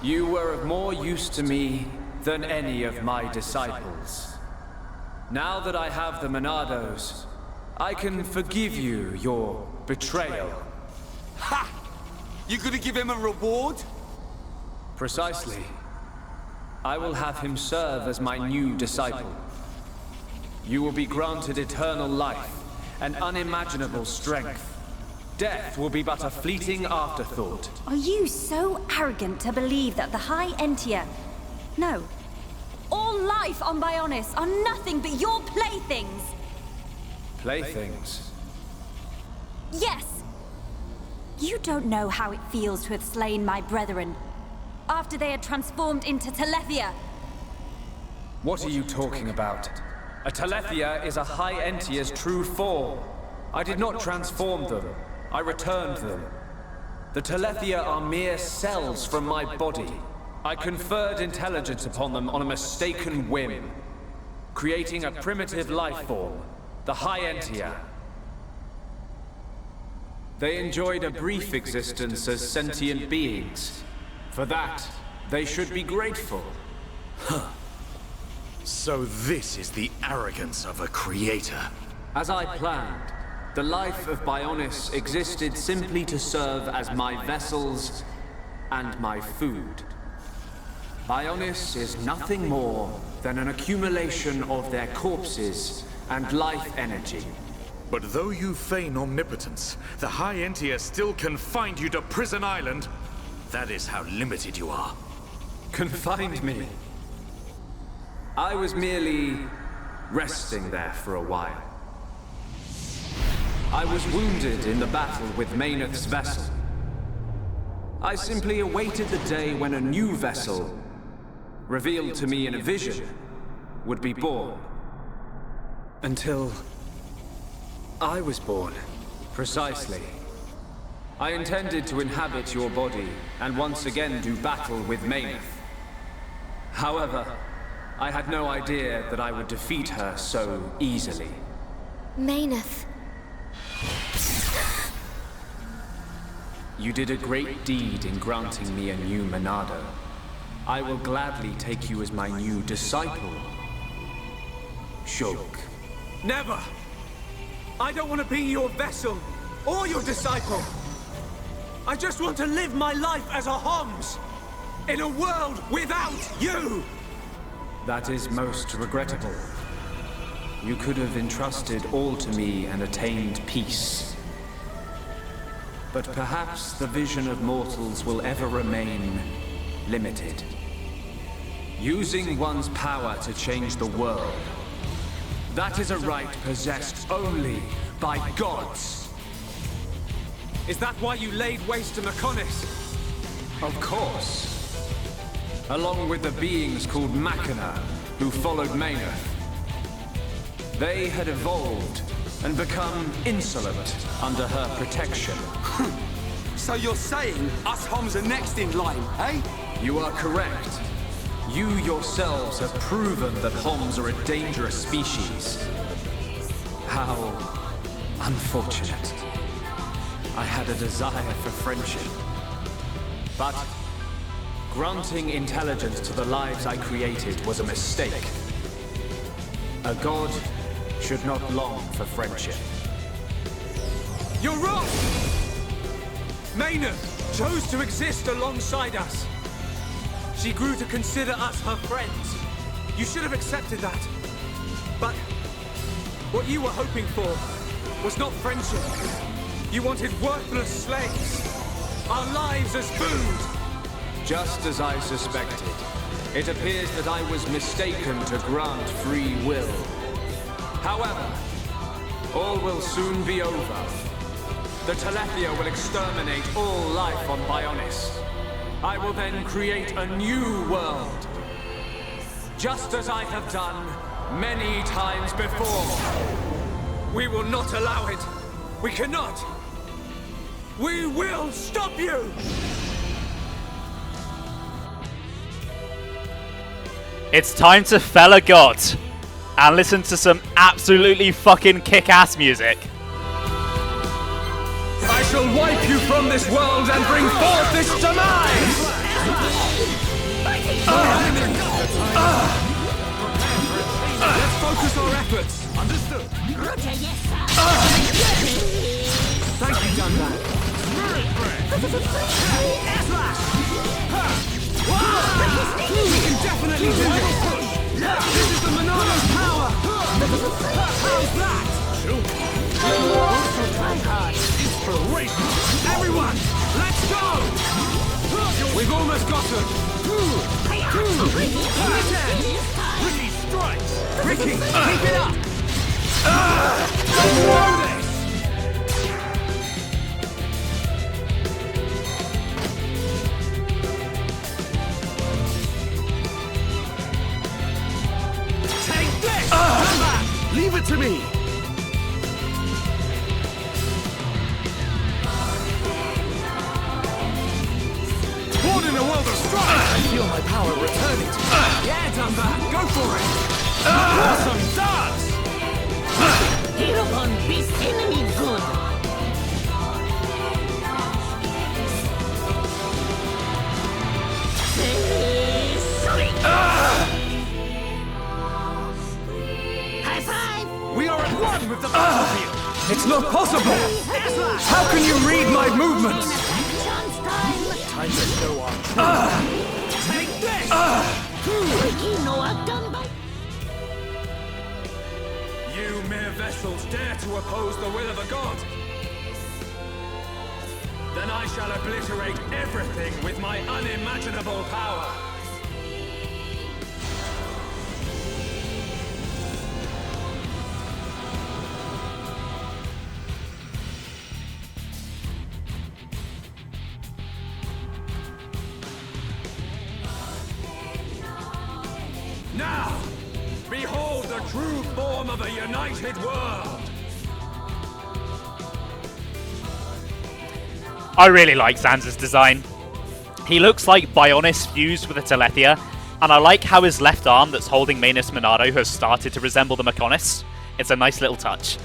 You were of more use to me than any of my disciples. Now that I have the Monados, I can forgive you your betrayal. Ha! You gonna give him a reward? Precisely. I will have him serve as my new disciple. You will be granted eternal life and unimaginable strength. Death will be but a fleeting afterthought. Are you so arrogant to believe that the High Entia... No. All life on Bionis are nothing but your playthings! Playthings? Yes! You don't know how it feels to have slain my brethren after they had transformed into Telethia. What are you talking about? A Telethia is a High Entia's true form. I did not transform them. I returned them. The Telethia are mere cells from my body. I conferred intelligence upon them on a mistaken whim, creating a primitive life form, the High Entia. They enjoyed a brief existence as sentient beings. For that, they should be grateful. Huh. So this is the arrogance of a creator. As I planned, the life of Bionis existed simply to serve as my vessels and my food. Bionis is nothing more than an accumulation of their corpses and life energy. But though you feign omnipotence, the High Entia still confined you to Prison Island. That is how limited you are. Confined me? I was merely resting there for a while. I was wounded in the battle with Mayneth's vessel. I simply awaited the day when a new vessel, revealed to me in a vision, would be born. Until I was born. Precisely. I intended to inhabit your body and once again do battle with Mayneth. However, I had no idea that I would defeat her so easily. Mayneth. You did a great deed in granting me a new Monado. I will gladly take you as my new disciple, Shulk. Never! I don't want to be your vessel or your disciple. I just want to live my life as a Homs in a world without you! That is most regrettable. You could have entrusted all to me and attained peace. But perhaps the vision of mortals will ever remain limited. Using one's power to change the world, that is a right possessed only by gods. Is that why you laid waste to Mechonis? Of course. Along with the beings called Machina, who followed Mayneth. They had evolved and become insolent under her protection. So you're saying us Homs are next in line, eh? You are correct. You yourselves have proven that Homs are a dangerous species. How unfortunate. I had a desire for friendship. But granting intelligence to the lives I created was a mistake. A god should not long for friendship. You're wrong! Maynard chose to exist alongside us. She grew to consider us her friends. You should have accepted that. But what you were hoping for was not friendship. You wanted worthless slaves. Our lives as food. Just as I suspected, it appears that I was mistaken to grant free will. However, all will soon be over. The Telethia will exterminate all life on Bionis. I will then create a new world. Just as I have done many times before. We will not allow it. We cannot. We will stop you! It's time to fell a god and listen to some absolutely fucking kick-ass music. I shall wipe you from this world and bring forth this demise! Let's focus our efforts. Understood. Thank you, Zanza. We can definitely do this. This is the Monarch's power. How's that? Inspiration. Everyone, let's go. We've almost got him. Ricky strikes. Ricky, keep it up. Do this. Take this. Leave it to me. Born in a world of strife. I feel my power returning to me. Yeah, Dumba, go for it. Awesome dance. Hero on beast enemy good. High five. We are at one with the battlefield. It's not possible. How can you read my movements? Time to show our take this. You mere vessels dare to oppose the will of a god? Then I shall obliterate everything with my unimaginable power. Now, behold the true form of a united world! I really like Zanza's design. He looks like Bionis fused with a Telethia, and I like how his left arm that's holding Manus Monado has started to resemble the Mechonis. It's a nice little touch.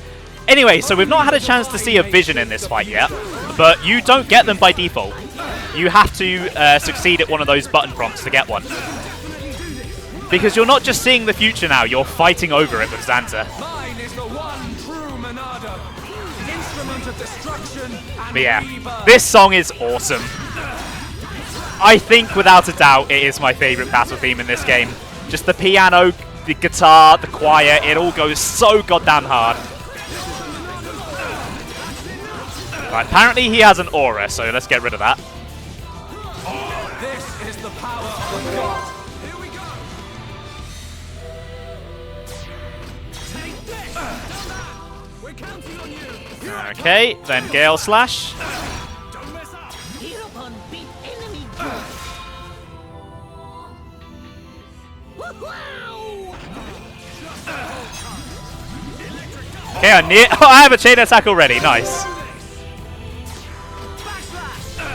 Anyway, so we've not had a chance to see a vision in this fight yet, but you don't get them by default. You have to succeed at one of those button prompts to get one. Because you're not just seeing the future now, you're fighting over it with Zanza. Mine is the one true Monado, instrument of destruction and But yeah, rebirth. this song is awesome. I think, without a doubt, it is my favourite battle theme in this game. Just the piano, the guitar, the choir, it all goes so goddamn hard. Right, apparently he has an aura, so let's get rid of that. This is the power of the god. Here we go. Take this. We're counting on you. Okay, then Gale Slash. Don't mess up. Hereupon beat enemy good. Wow! Okay, I have a chain attack already. Nice.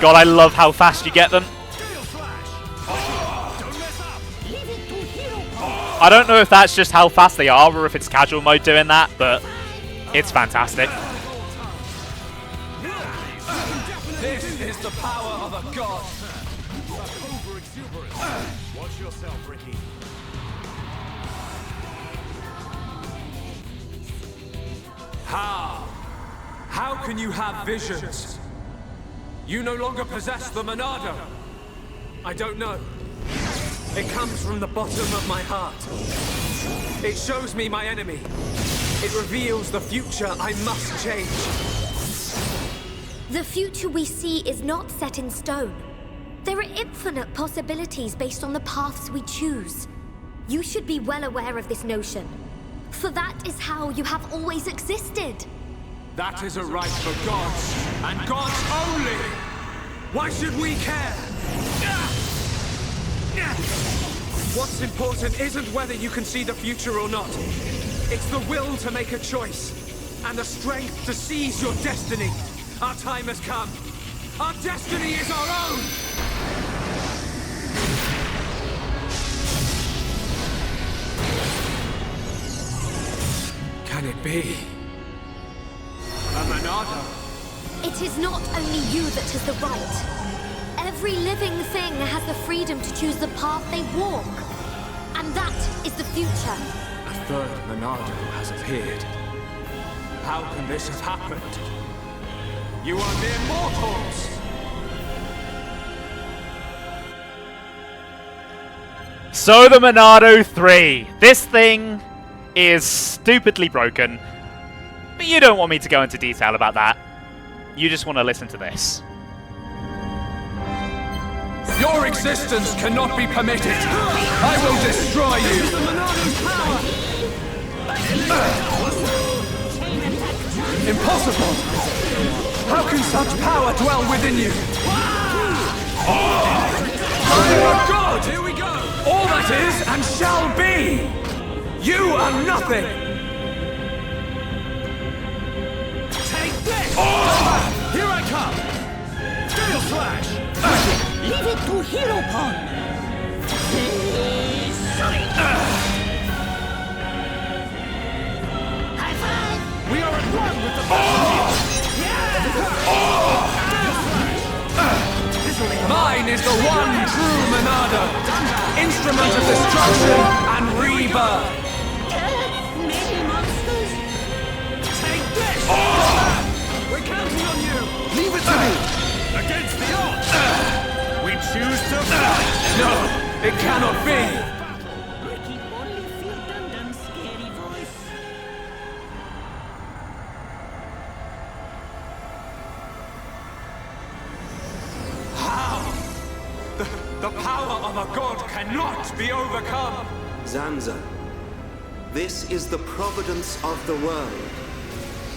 God, I love how fast you get them. I don't know if that's just how fast they are or if it's casual mode doing that, but it's fantastic. This is the power of a god. Watch yourself, Ricky. How? How can you have visions? You no longer possess the Monado. I don't know. It comes from the bottom of my heart. It shows me my enemy. It reveals the future I must change. The future we see is not set in stone. There are infinite possibilities based on the paths we choose. You should be well aware of this notion, for that is how you have always existed. That is a right for gods, and gods only! Why should we care? What's important isn't whether you can see the future or not. It's the will to make a choice, and the strength to seize your destiny. Our time has come. Our destiny is our own! Can it be? A Monado? It is not only you that has the right. Every living thing has the freedom to choose the path they walk. And that is the future. A third Monado has appeared. How can this have happened? You are mere mortals! So the Monado 3. This thing is stupidly broken. But you don't want me to go into detail about that. You just want to listen to this. Your existence cannot be permitted. I will destroy you. Impossible. How can such power dwell within you? I am a god. Here we go! All that is and shall be. You are nothing. Take this! Here I come! Steel Slash! Leave it to Heropon! High five! We are at one with the battle! Mine is the one true Monado, instrument of destruction and rebirth. Many monsters? Take this! We're counting on you! Leave it to me! Against the odds! We choose to fight! No, it cannot be. Ricky only feel Dun-Dun's scary voice. How? The power of a god cannot be overcome! Zanza, this is the providence of the world.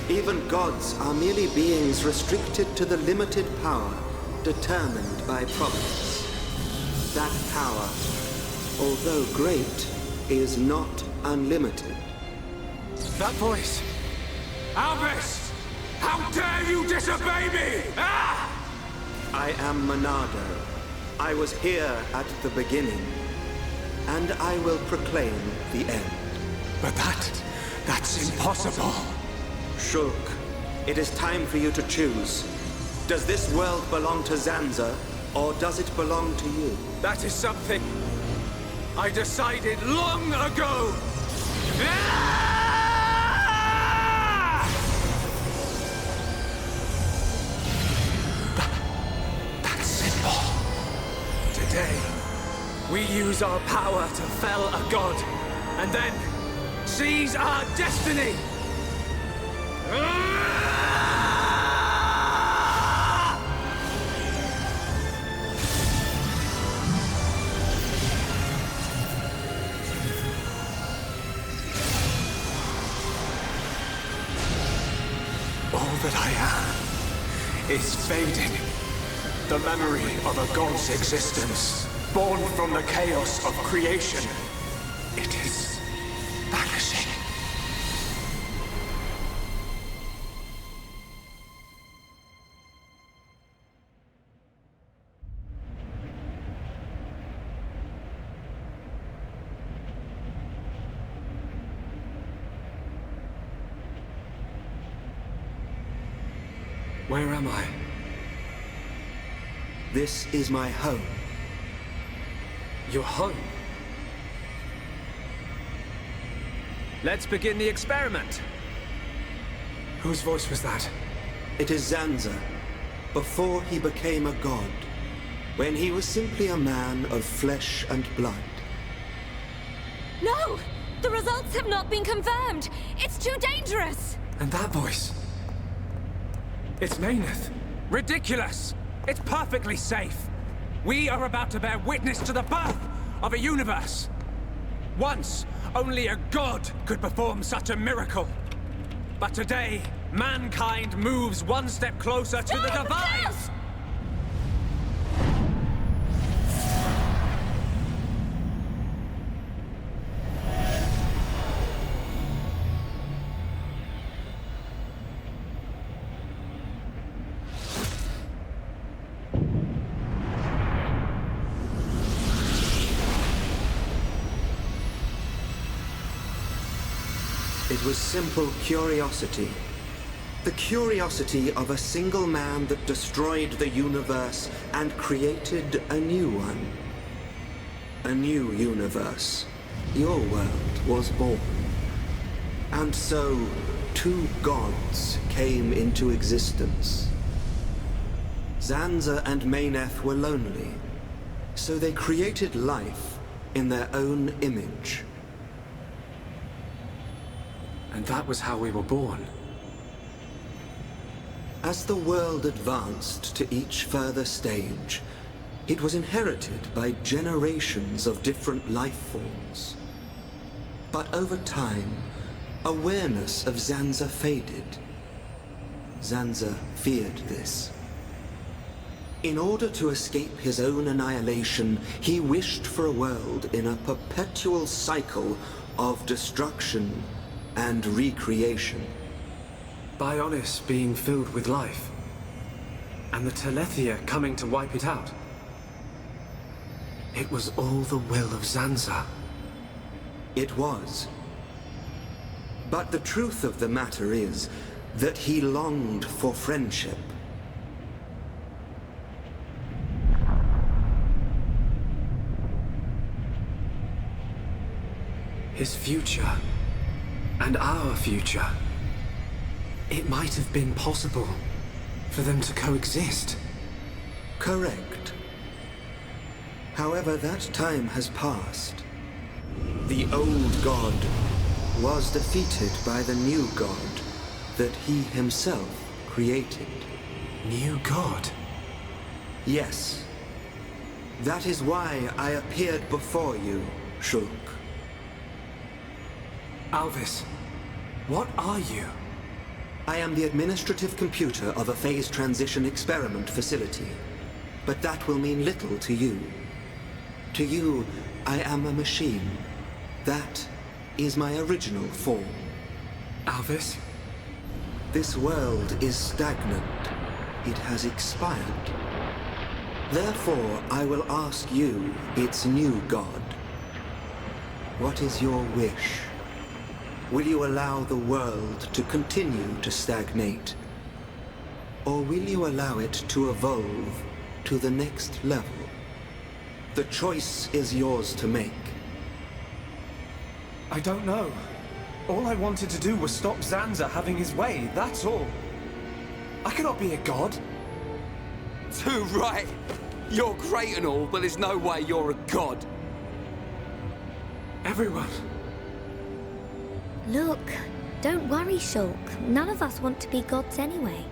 Even gods are merely beings restricted to the limited power determined by providence. That power, although great, is not unlimited. That voice! Albus! How dare you disobey me! Ah! I am Monado. I was here at the beginning, and I will proclaim the end. But that's impossible. Shulk, it is time for you to choose. Does this world belong to Zanza, or does it belong to you? That is something I decided long ago! Ah! That's simple. Today, we use our power to fell a god, and then seize our destiny! All that I am is fading. The memory of a god's existence, born from the chaos of creation. It is vanishing. Where am I? This is my home. Your home? Let's begin the experiment. Whose voice was that? It is Zanza, before he became a god, when he was simply a man of flesh and blood. No! The results have not been confirmed! It's too dangerous! And that voice? It's Mayneth. Ridiculous! It's perfectly safe. We are about to bear witness to the birth of a universe. Once, only a god could perform such a miracle. But today, mankind moves one step closer to the divine! It was simple curiosity. The curiosity of a single man that destroyed the universe and created a new one. A new universe. Your world was born. And so, two gods came into existence. Zanza and Mayneth were lonely, so they created life in their own image. And that was how we were born. As the world advanced to each further stage, it was inherited by generations of different life forms. But over time, awareness of Zanza faded. Zanza feared this. In order to escape his own annihilation, he wished for a world in a perpetual cycle of destruction and recreation. Bionis being filled with life. And the Telethia coming to wipe it out. It was all the will of Zanza. It was. But the truth of the matter is that he longed for friendship. His future. And our future. It might have been possible for them to coexist. Correct. However, that time has passed. The old god was defeated by the new god that he himself created. New god? Yes. That is why I appeared before you, Shulk. Alvis, what are you? I am the administrative computer of a phase transition experiment facility. But that will mean little to you. To you, I am a machine. That is my original form. Alvis? This world is stagnant. It has expired. Therefore, I will ask you, its new god. What is your wish? Will you allow the world to continue to stagnate? Or will you allow it to evolve to the next level? The choice is yours to make. I don't know. All I wanted to do was stop Zanza having his way, that's all. I cannot be a god. Too right. You're great and all, but there's no way you're a god. Everyone. Look, don't worry, Shulk. None of us want to be gods anyway.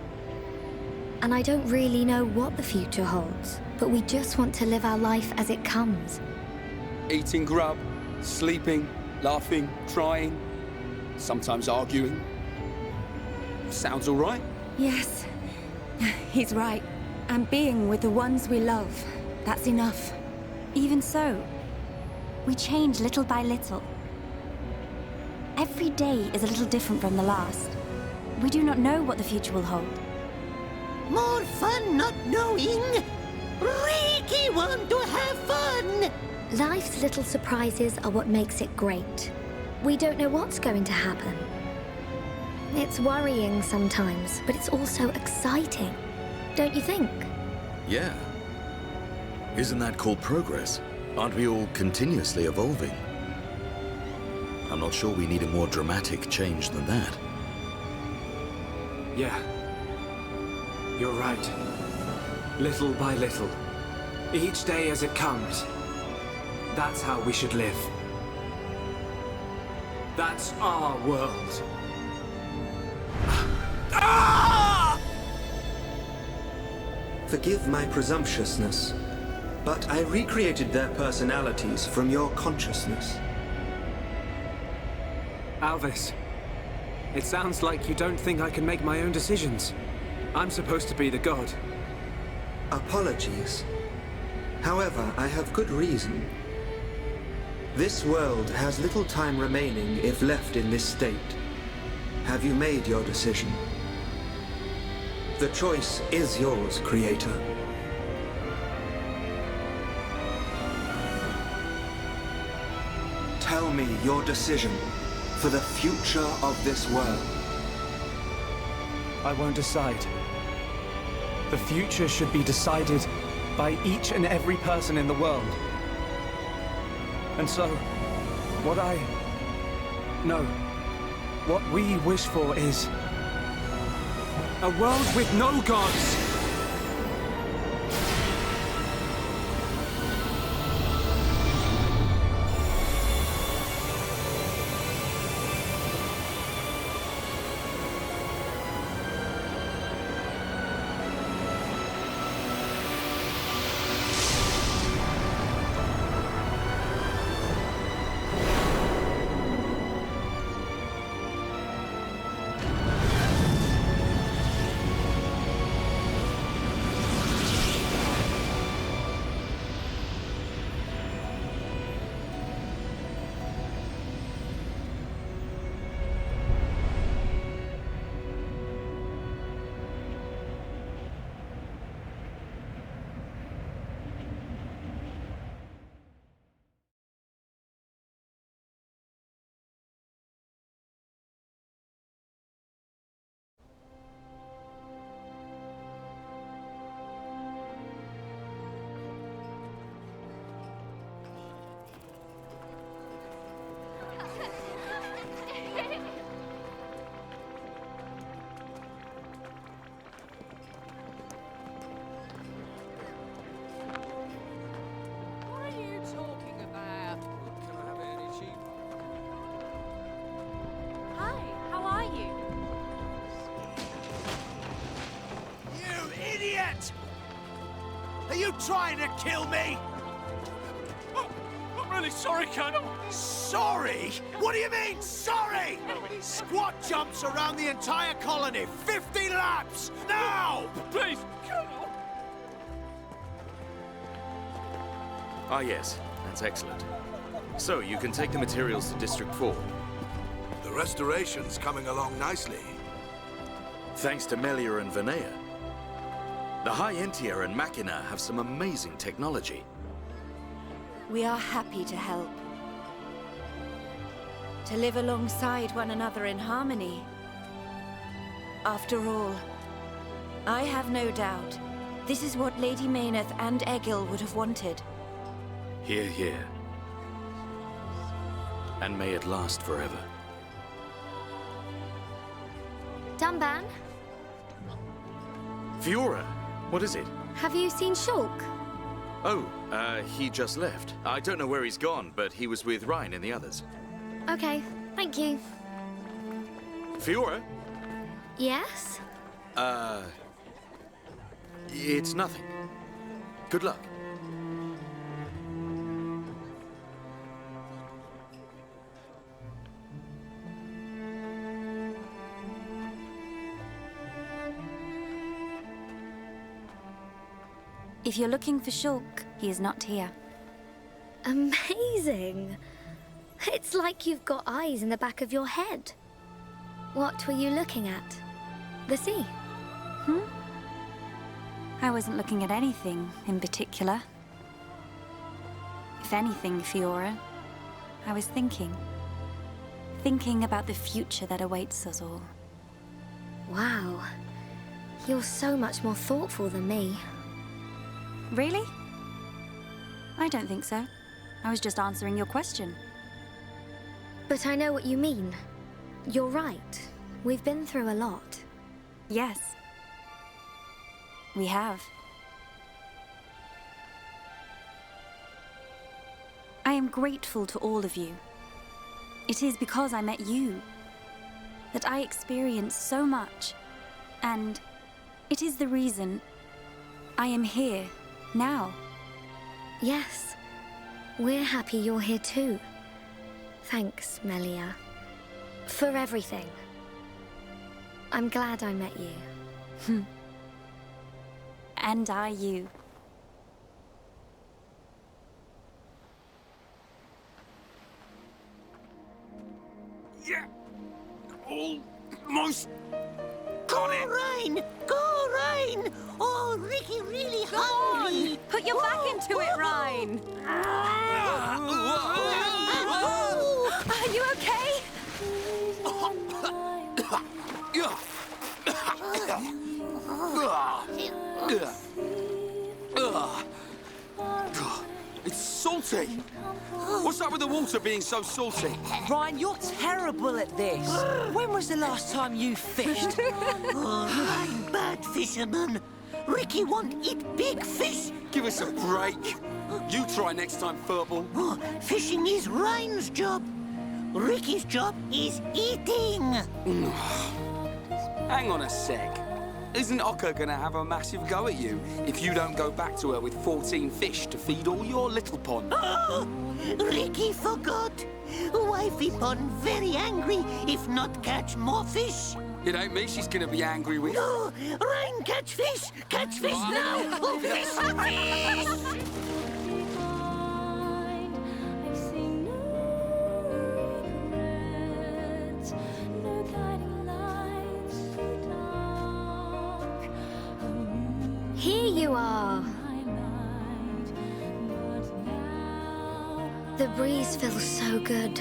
And I don't really know what the future holds, but we just want to live our life as it comes. Eating grub, sleeping, laughing, crying, sometimes arguing. Sounds all right? Yes, he's right. And being with the ones we love, that's enough. Even so, we change little by little. Every day is a little different from the last. We do not know what the future will hold. More fun not knowing. Ricky want to have fun. Life's little surprises are what makes it great. We don't know what's going to happen. It's worrying sometimes, but it's also exciting. Don't you think? Yeah. Isn't that called progress? Aren't we all continuously evolving? I'm not sure we need a more dramatic change than that. Yeah. You're right. Little by little. Each day as it comes. That's how we should live. That's our world. Forgive my presumptuousness, but I recreated their personalities from your consciousness. Alvis, it sounds like you don't think I can make my own decisions. I'm supposed to be the god. Apologies. However, I have good reason. This world has little time remaining if left in this state. Have you made your decision? The choice is yours, Creator. Tell me your decision for the future of this world. I won't decide. The future should be decided by each and every person in the world. And so, what we wish for is a world with no gods. Are you trying to kill me? I'm really sorry, Colonel. Sorry? What do you mean, sorry? Squat jumps around the entire colony, 50 laps, now! Please, Colonel. Ah, yes. That's excellent. So, you can take the materials to District 4. The restoration's coming along nicely. Thanks to Melia and Vinea. The High Entia and Machina have some amazing technology. We are happy to help. To live alongside one another in harmony. After all, I have no doubt this is what Lady Mayneth and Egil would have wanted. Hear, hear. And may it last forever. Dunban, Fiora, what is it? have you seen Shulk? Oh, he just left. I don't know where he's gone, but he was with Ryan and the others. Okay, thank you. Fiora? Yes? It's nothing. Good luck. If you're looking for Shulk, he is not here. Amazing. It's like you've got eyes in the back of your head. What were you looking at? The sea? I wasn't looking at anything in particular. If anything, Fiora, I was thinking. Thinking about the future that awaits us all. Wow. You're so much more thoughtful than me. Really? I don't think so. I was just answering your question. But I know what you mean. You're right. We've been through a lot. Yes. We have. I am grateful to all of you. It is because I met you that I experienced so much, and it is the reason I am here now. Yes. We're happy you're here too. Thanks, Melia. For everything. I'm glad I met you. And I you. Yeah. Almost Go, Ryan! Go, Ryan! Oh, Ricky really hungry. Put your back into it, Ryan. Are you okay? It's salty. What's up with the water being so salty? Ryan, you're terrible at this. When was the last time you fished? Ryan, bad fisherman. Ricky won't eat big fish. Give us a break. You try next time, Furball. Oh, fishing is Ryan's job. Ricky's job is eating. Hang on a sec. Isn't Ocker gonna have a massive go at you if you don't go back to her with 14 fish to feed all your little pond? Oh, Ricky forgot. Wifey pond very angry if not catch more fish. It ain't me she's gonna be angry with. No, Ryan, catch fish! Catch fish now! Oh, fish! Fish! Here you are. The breeze feels so good.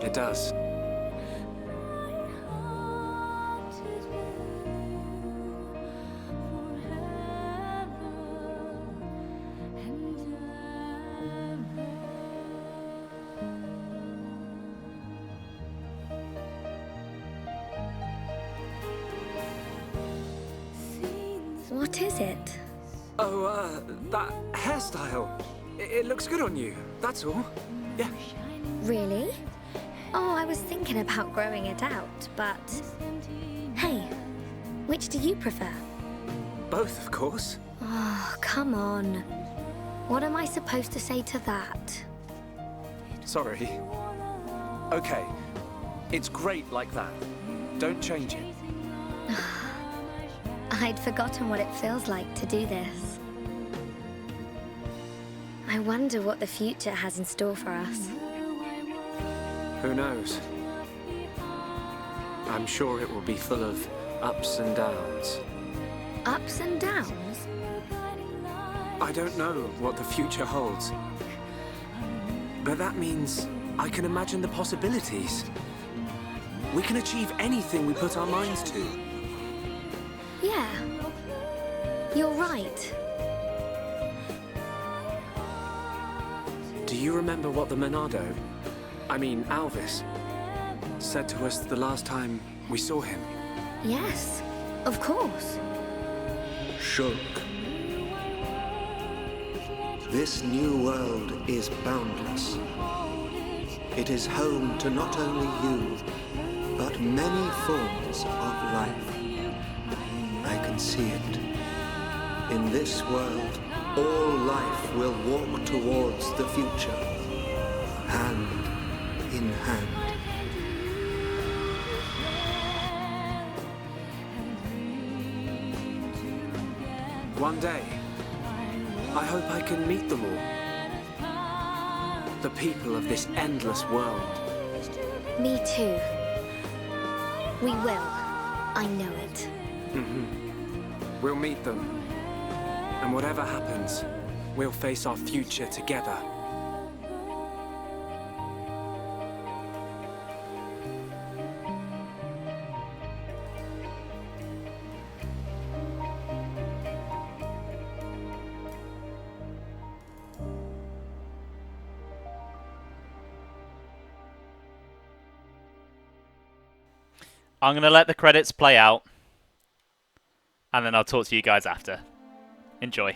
It does. What is it? Oh, that hairstyle. It looks good on you, that's all. Yeah. Really? Oh, I was thinking about growing it out, but... Hey, which do you prefer? Both, of course. Oh, come on. What am I supposed to say to that? Sorry. Okay. It's great like that. Don't change it. I'd forgotten what it feels like to do this. I wonder what the future has in store for us. Who knows? I'm sure it will be full of ups and downs. Ups and downs? I don't know what the future holds. But that means I can imagine the possibilities. We can achieve anything we put our minds to. Yeah. You're right. Do you remember what the Monado, Alvis, said to us the last time we saw him? Yes, of course. Shulk. This new world is boundless. It is home to not only you, but many forms of life. I can see it. In this world, all life will walk towards the future, hand in hand. One day, I hope I can meet them all. The people of this endless world. Me too. We will. I know it. We'll meet them. And whatever happens, we'll face our future together. I'm going to let the credits play out, and then I'll talk to you guys after. Enjoy.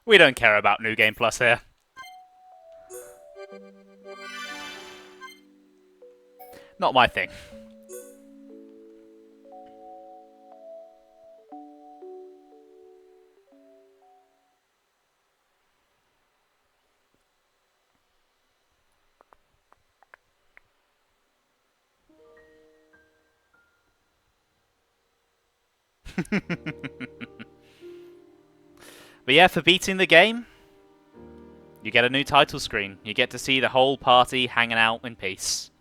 We don't care about New Game Plus here. Not my thing. But yeah, for beating the game, you get a new title screen. You get to see the whole party hanging out in peace.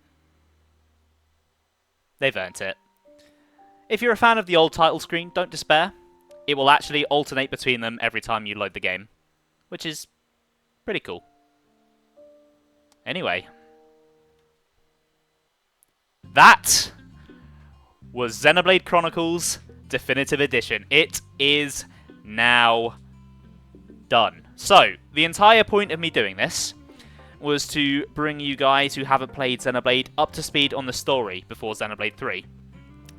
They've earned it. If you're a fan of the old title screen, don't despair. It will actually alternate between them every time you load the game, which is pretty cool. Anyway, that was Xenoblade Chronicles Definitive Edition. It is now done. So, the entire point of me doing this was to bring you guys who haven't played Xenoblade up to speed on the story before Xenoblade 3.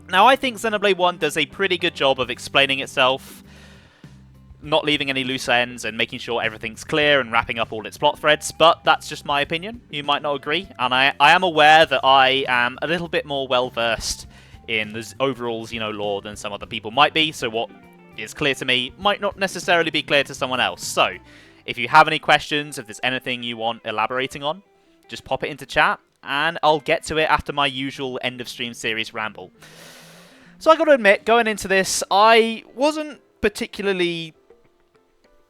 Now, I think Xenoblade 1 does a pretty good job of explaining itself, not leaving any loose ends and making sure everything's clear and wrapping up all its plot threads, but that's just my opinion. You might not agree, and I am aware that I am a little bit more well-versed in the overall Xeno lore than some other people might be, so what is clear to me might not necessarily be clear to someone else. So, if you have any questions, if there's anything you want elaborating on, just pop it into chat, and I'll get to it after my usual end-of-stream series ramble. So I got to admit, going into this, I wasn't particularly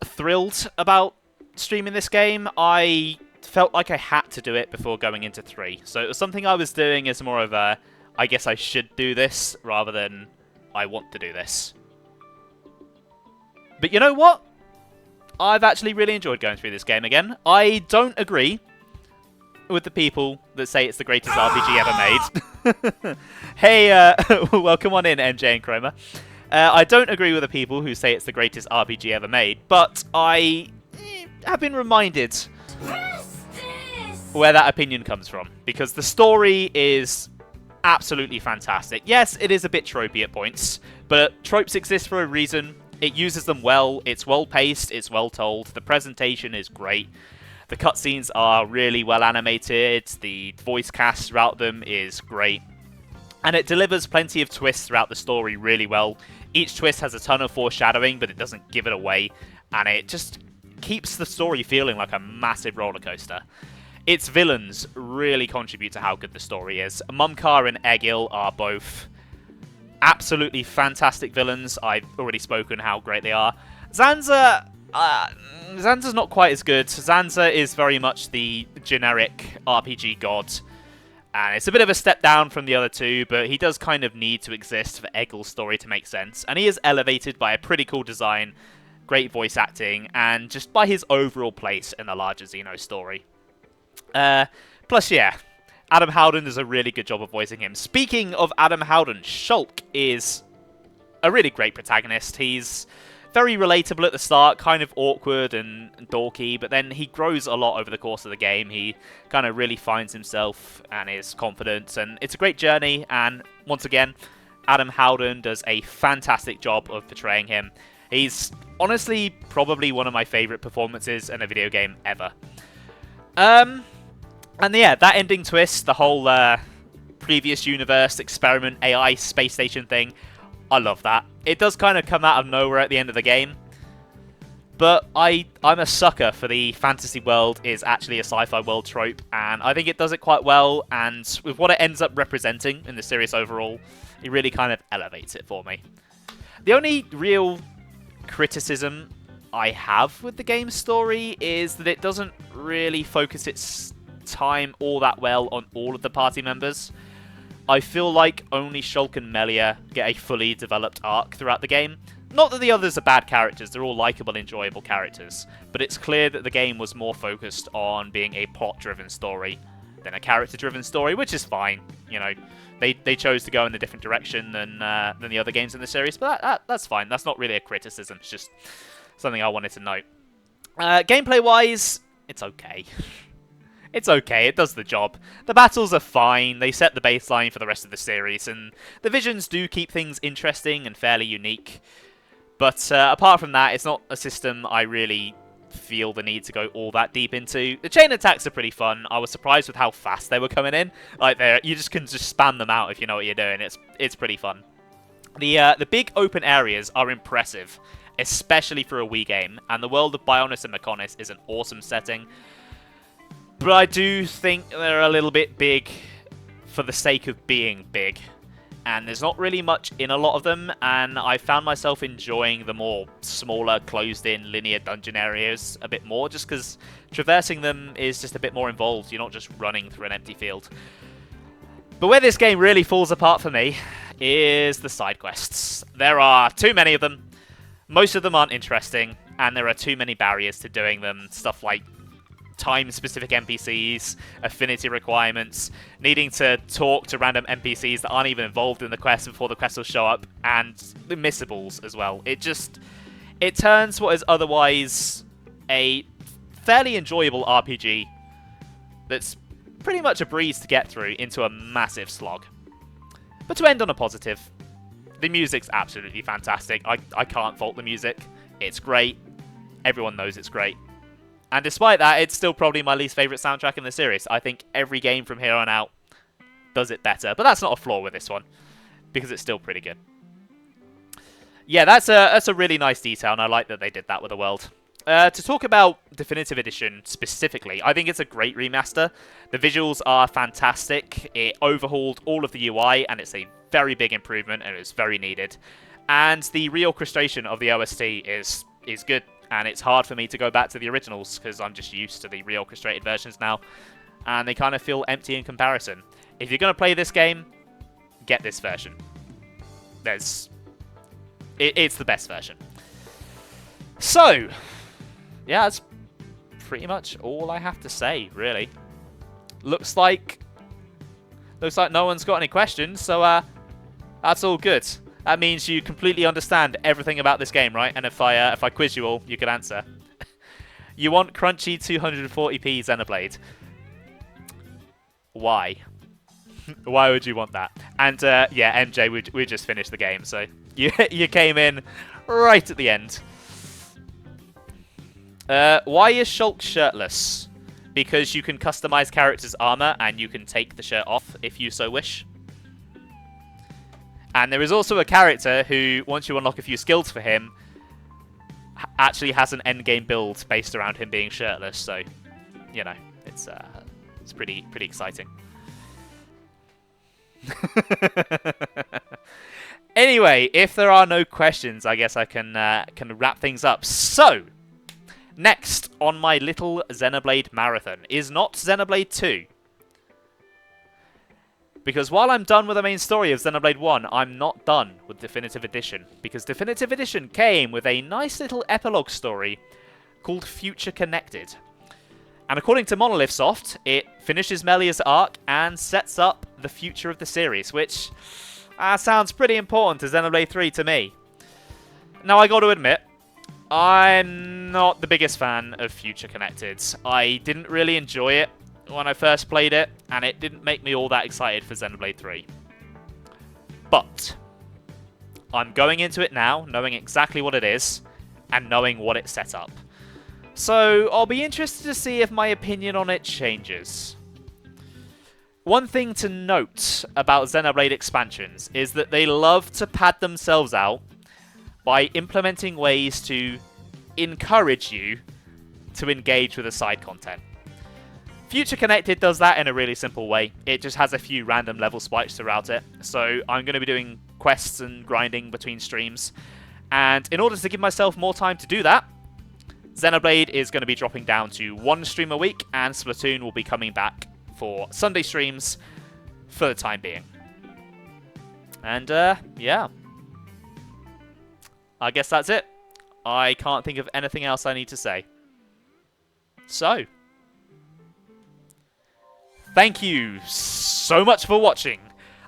thrilled about streaming this game. I felt like I had to do it before going into 3. So it was something I was doing as more of a, I guess I should do this, rather than I want to do this. But you know what? I've actually really enjoyed going through this game again. I don't agree with the people that say it's the greatest RPG ever made. Hey, welcome on in, MJ and Chroma. I don't agree with the people who say it's the greatest RPG ever made, but I have been reminded where that opinion comes from, because the story is absolutely fantastic. Yes, it is a bit tropey at points, but tropes exist for a reason. It uses them well, it's well-paced, it's well-told, the presentation is great, the cutscenes are really well animated, the voice cast throughout them is great, and it delivers plenty of twists throughout the story really well. Each twist has a ton of foreshadowing, but it doesn't give it away, and it just keeps the story feeling like a massive roller coaster. Its villains really contribute to how good the story is. Mumkar and Egil are both absolutely fantastic villains. I've already spoken how great they are. Zanza, Zanza's not quite as good. Zanza is very much the generic RPG god, and it's a bit of a step down from the other two, but he does kind of need to exist for Egil's story to make sense, and he is elevated by a pretty cool design, great voice acting, and just by his overall place in the larger Xeno story. Plus, yeah, Adam Howden does a really good job of voicing him. Speaking of Adam Howden, Shulk is a really great protagonist. He's very relatable at the start, kind of awkward and dorky, but then he grows a lot over the course of the game. He kind of really finds himself and his confidence, and it's a great journey, and once again, Adam Howden does a fantastic job of portraying him. He's honestly probably one of my favourite performances in a video game ever. And yeah, that ending twist, the whole previous universe experiment AI space station thing, I love that. It does kind of come out of nowhere at the end of the game, but I'm a sucker for the fantasy world is actually a sci-fi world trope, and I think it does it quite well, and with what it ends up representing in the series overall, it really kind of elevates it for me. The only real criticism I have with the game's story is that it doesn't really focus its time all that well on all of the party members. I feel like only Shulk and Melia get a fully developed arc throughout the game. Not that the others are bad characters, they're all likable, enjoyable characters, but it's clear that the game was more focused on being a plot-driven story than a character-driven story, which is fine. You know, they chose to go in a different direction than the other games in the series, but that's fine. That's not really a criticism, it's just something I wanted to note. Gameplay-wise, it's okay. It's okay, it does the job. The battles are fine, they set the baseline for the rest of the series, and the visions do keep things interesting and fairly unique. But apart from that, it's not a system I really feel the need to go all that deep into. The chain attacks are pretty fun. I was surprised with how fast they were coming in. Like, you just can just spam them out if you know what you're doing. It's pretty fun. The big open areas are impressive, especially for a Wii game, and the world of Bionis and Mechonis is an awesome setting. But I do think they're a little bit big for the sake of being big. And there's not really much in a lot of them, and I found myself enjoying the more smaller, closed-in, linear dungeon areas a bit more, just because traversing them is just a bit more involved. You're not just running through an empty field. But where this game really falls apart for me is the side quests. There are too many of them. Most of them aren't interesting, and there are too many barriers to doing them. Stuff like time-specific NPCs, affinity requirements, needing to talk to random NPCs that aren't even involved in the quest before the quest will show up, and the missables as well. It turns what is otherwise a fairly enjoyable RPG that's pretty much a breeze to get through into a massive slog. But to end on a positive, the music's absolutely fantastic. I can't fault the music. It's great. Everyone knows it's great. And despite that, it's still probably my least favourite soundtrack in the series. I think every game from here on out does it better. But that's not a flaw with this one, because it's still pretty good. Yeah, that's a really nice detail, and I like that they did that with the world. To talk about Definitive Edition specifically, I think it's a great remaster. The visuals are fantastic. It overhauled all of the UI, and it's a very big improvement, and it's very needed. And the reorchestration of the OST is good. And it's hard for me to go back to the originals because I'm just used to the reorchestrated versions now. And they kind of feel empty in comparison. If you're going to play this game, get this version. It's the best version. So, yeah, that's pretty much all I have to say, really. Looks like no one's got any questions, so that's all good. That means you completely understand everything about this game, right? And if I quiz you all, you can answer. You want crunchy 240p Xenoblade. Why? Why would you want that? And yeah, MJ, we just finished the game, so you came in right at the end. Why is Shulk shirtless? Because you can customize characters' armor and you can take the shirt off if you so wish. And there is also a character who, once you unlock a few skills for him, actually has an endgame build based around him being shirtless. So, you know, it's pretty exciting. Anyway, if there are no questions, I guess I can wrap things up. So, next on my little Xenoblade marathon is not Xenoblade 2. Because while I'm done with the main story of Xenoblade 1, I'm not done with Definitive Edition. Because Definitive Edition came with a nice little epilogue story called Future Connected. And according to Monolith Soft, it finishes Melia's arc and sets up the future of the series, which sounds pretty important to Xenoblade 3 to me. Now, I got to admit, I'm not the biggest fan of Future Connected. I didn't really enjoy it when I first played it, and it didn't make me all that excited for Xenoblade 3. But I'm going into it now, knowing exactly what it is, and knowing what it set up. So I'll be interested to see if my opinion on it changes. One thing to note about Xenoblade expansions is that they love to pad themselves out by implementing ways to encourage you to engage with the side content. Future Connected does that in a really simple way. It just has a few random level spikes throughout it. So I'm going to be doing quests and grinding between streams. And in order to give myself more time to do that, Xenoblade is going to be dropping down to 1 stream a week, and Splatoon will be coming back for Sunday streams for the time being. And yeah. I guess that's it. I can't think of anything else I need to say. So, thank you so much for watching.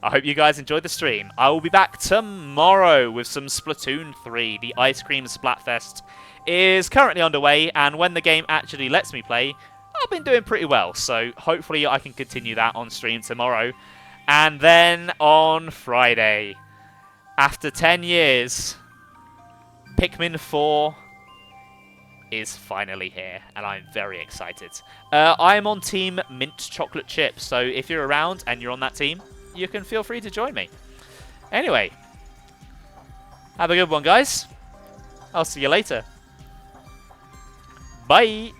I hope you guys enjoyed the stream. I will be back tomorrow with some Splatoon 3. The Ice Cream Splatfest is currently underway, and when the game actually lets me play, I've been doing pretty well. So hopefully I can continue that on stream tomorrow. And then on Friday, after 10 years, Pikmin 4 is finally here, and I'm very excited. I am on Team Mint Chocolate Chip, so if you're around and you're on that team, you can feel free to join me. Anyway, have a good one, guys. I'll see you later. Bye.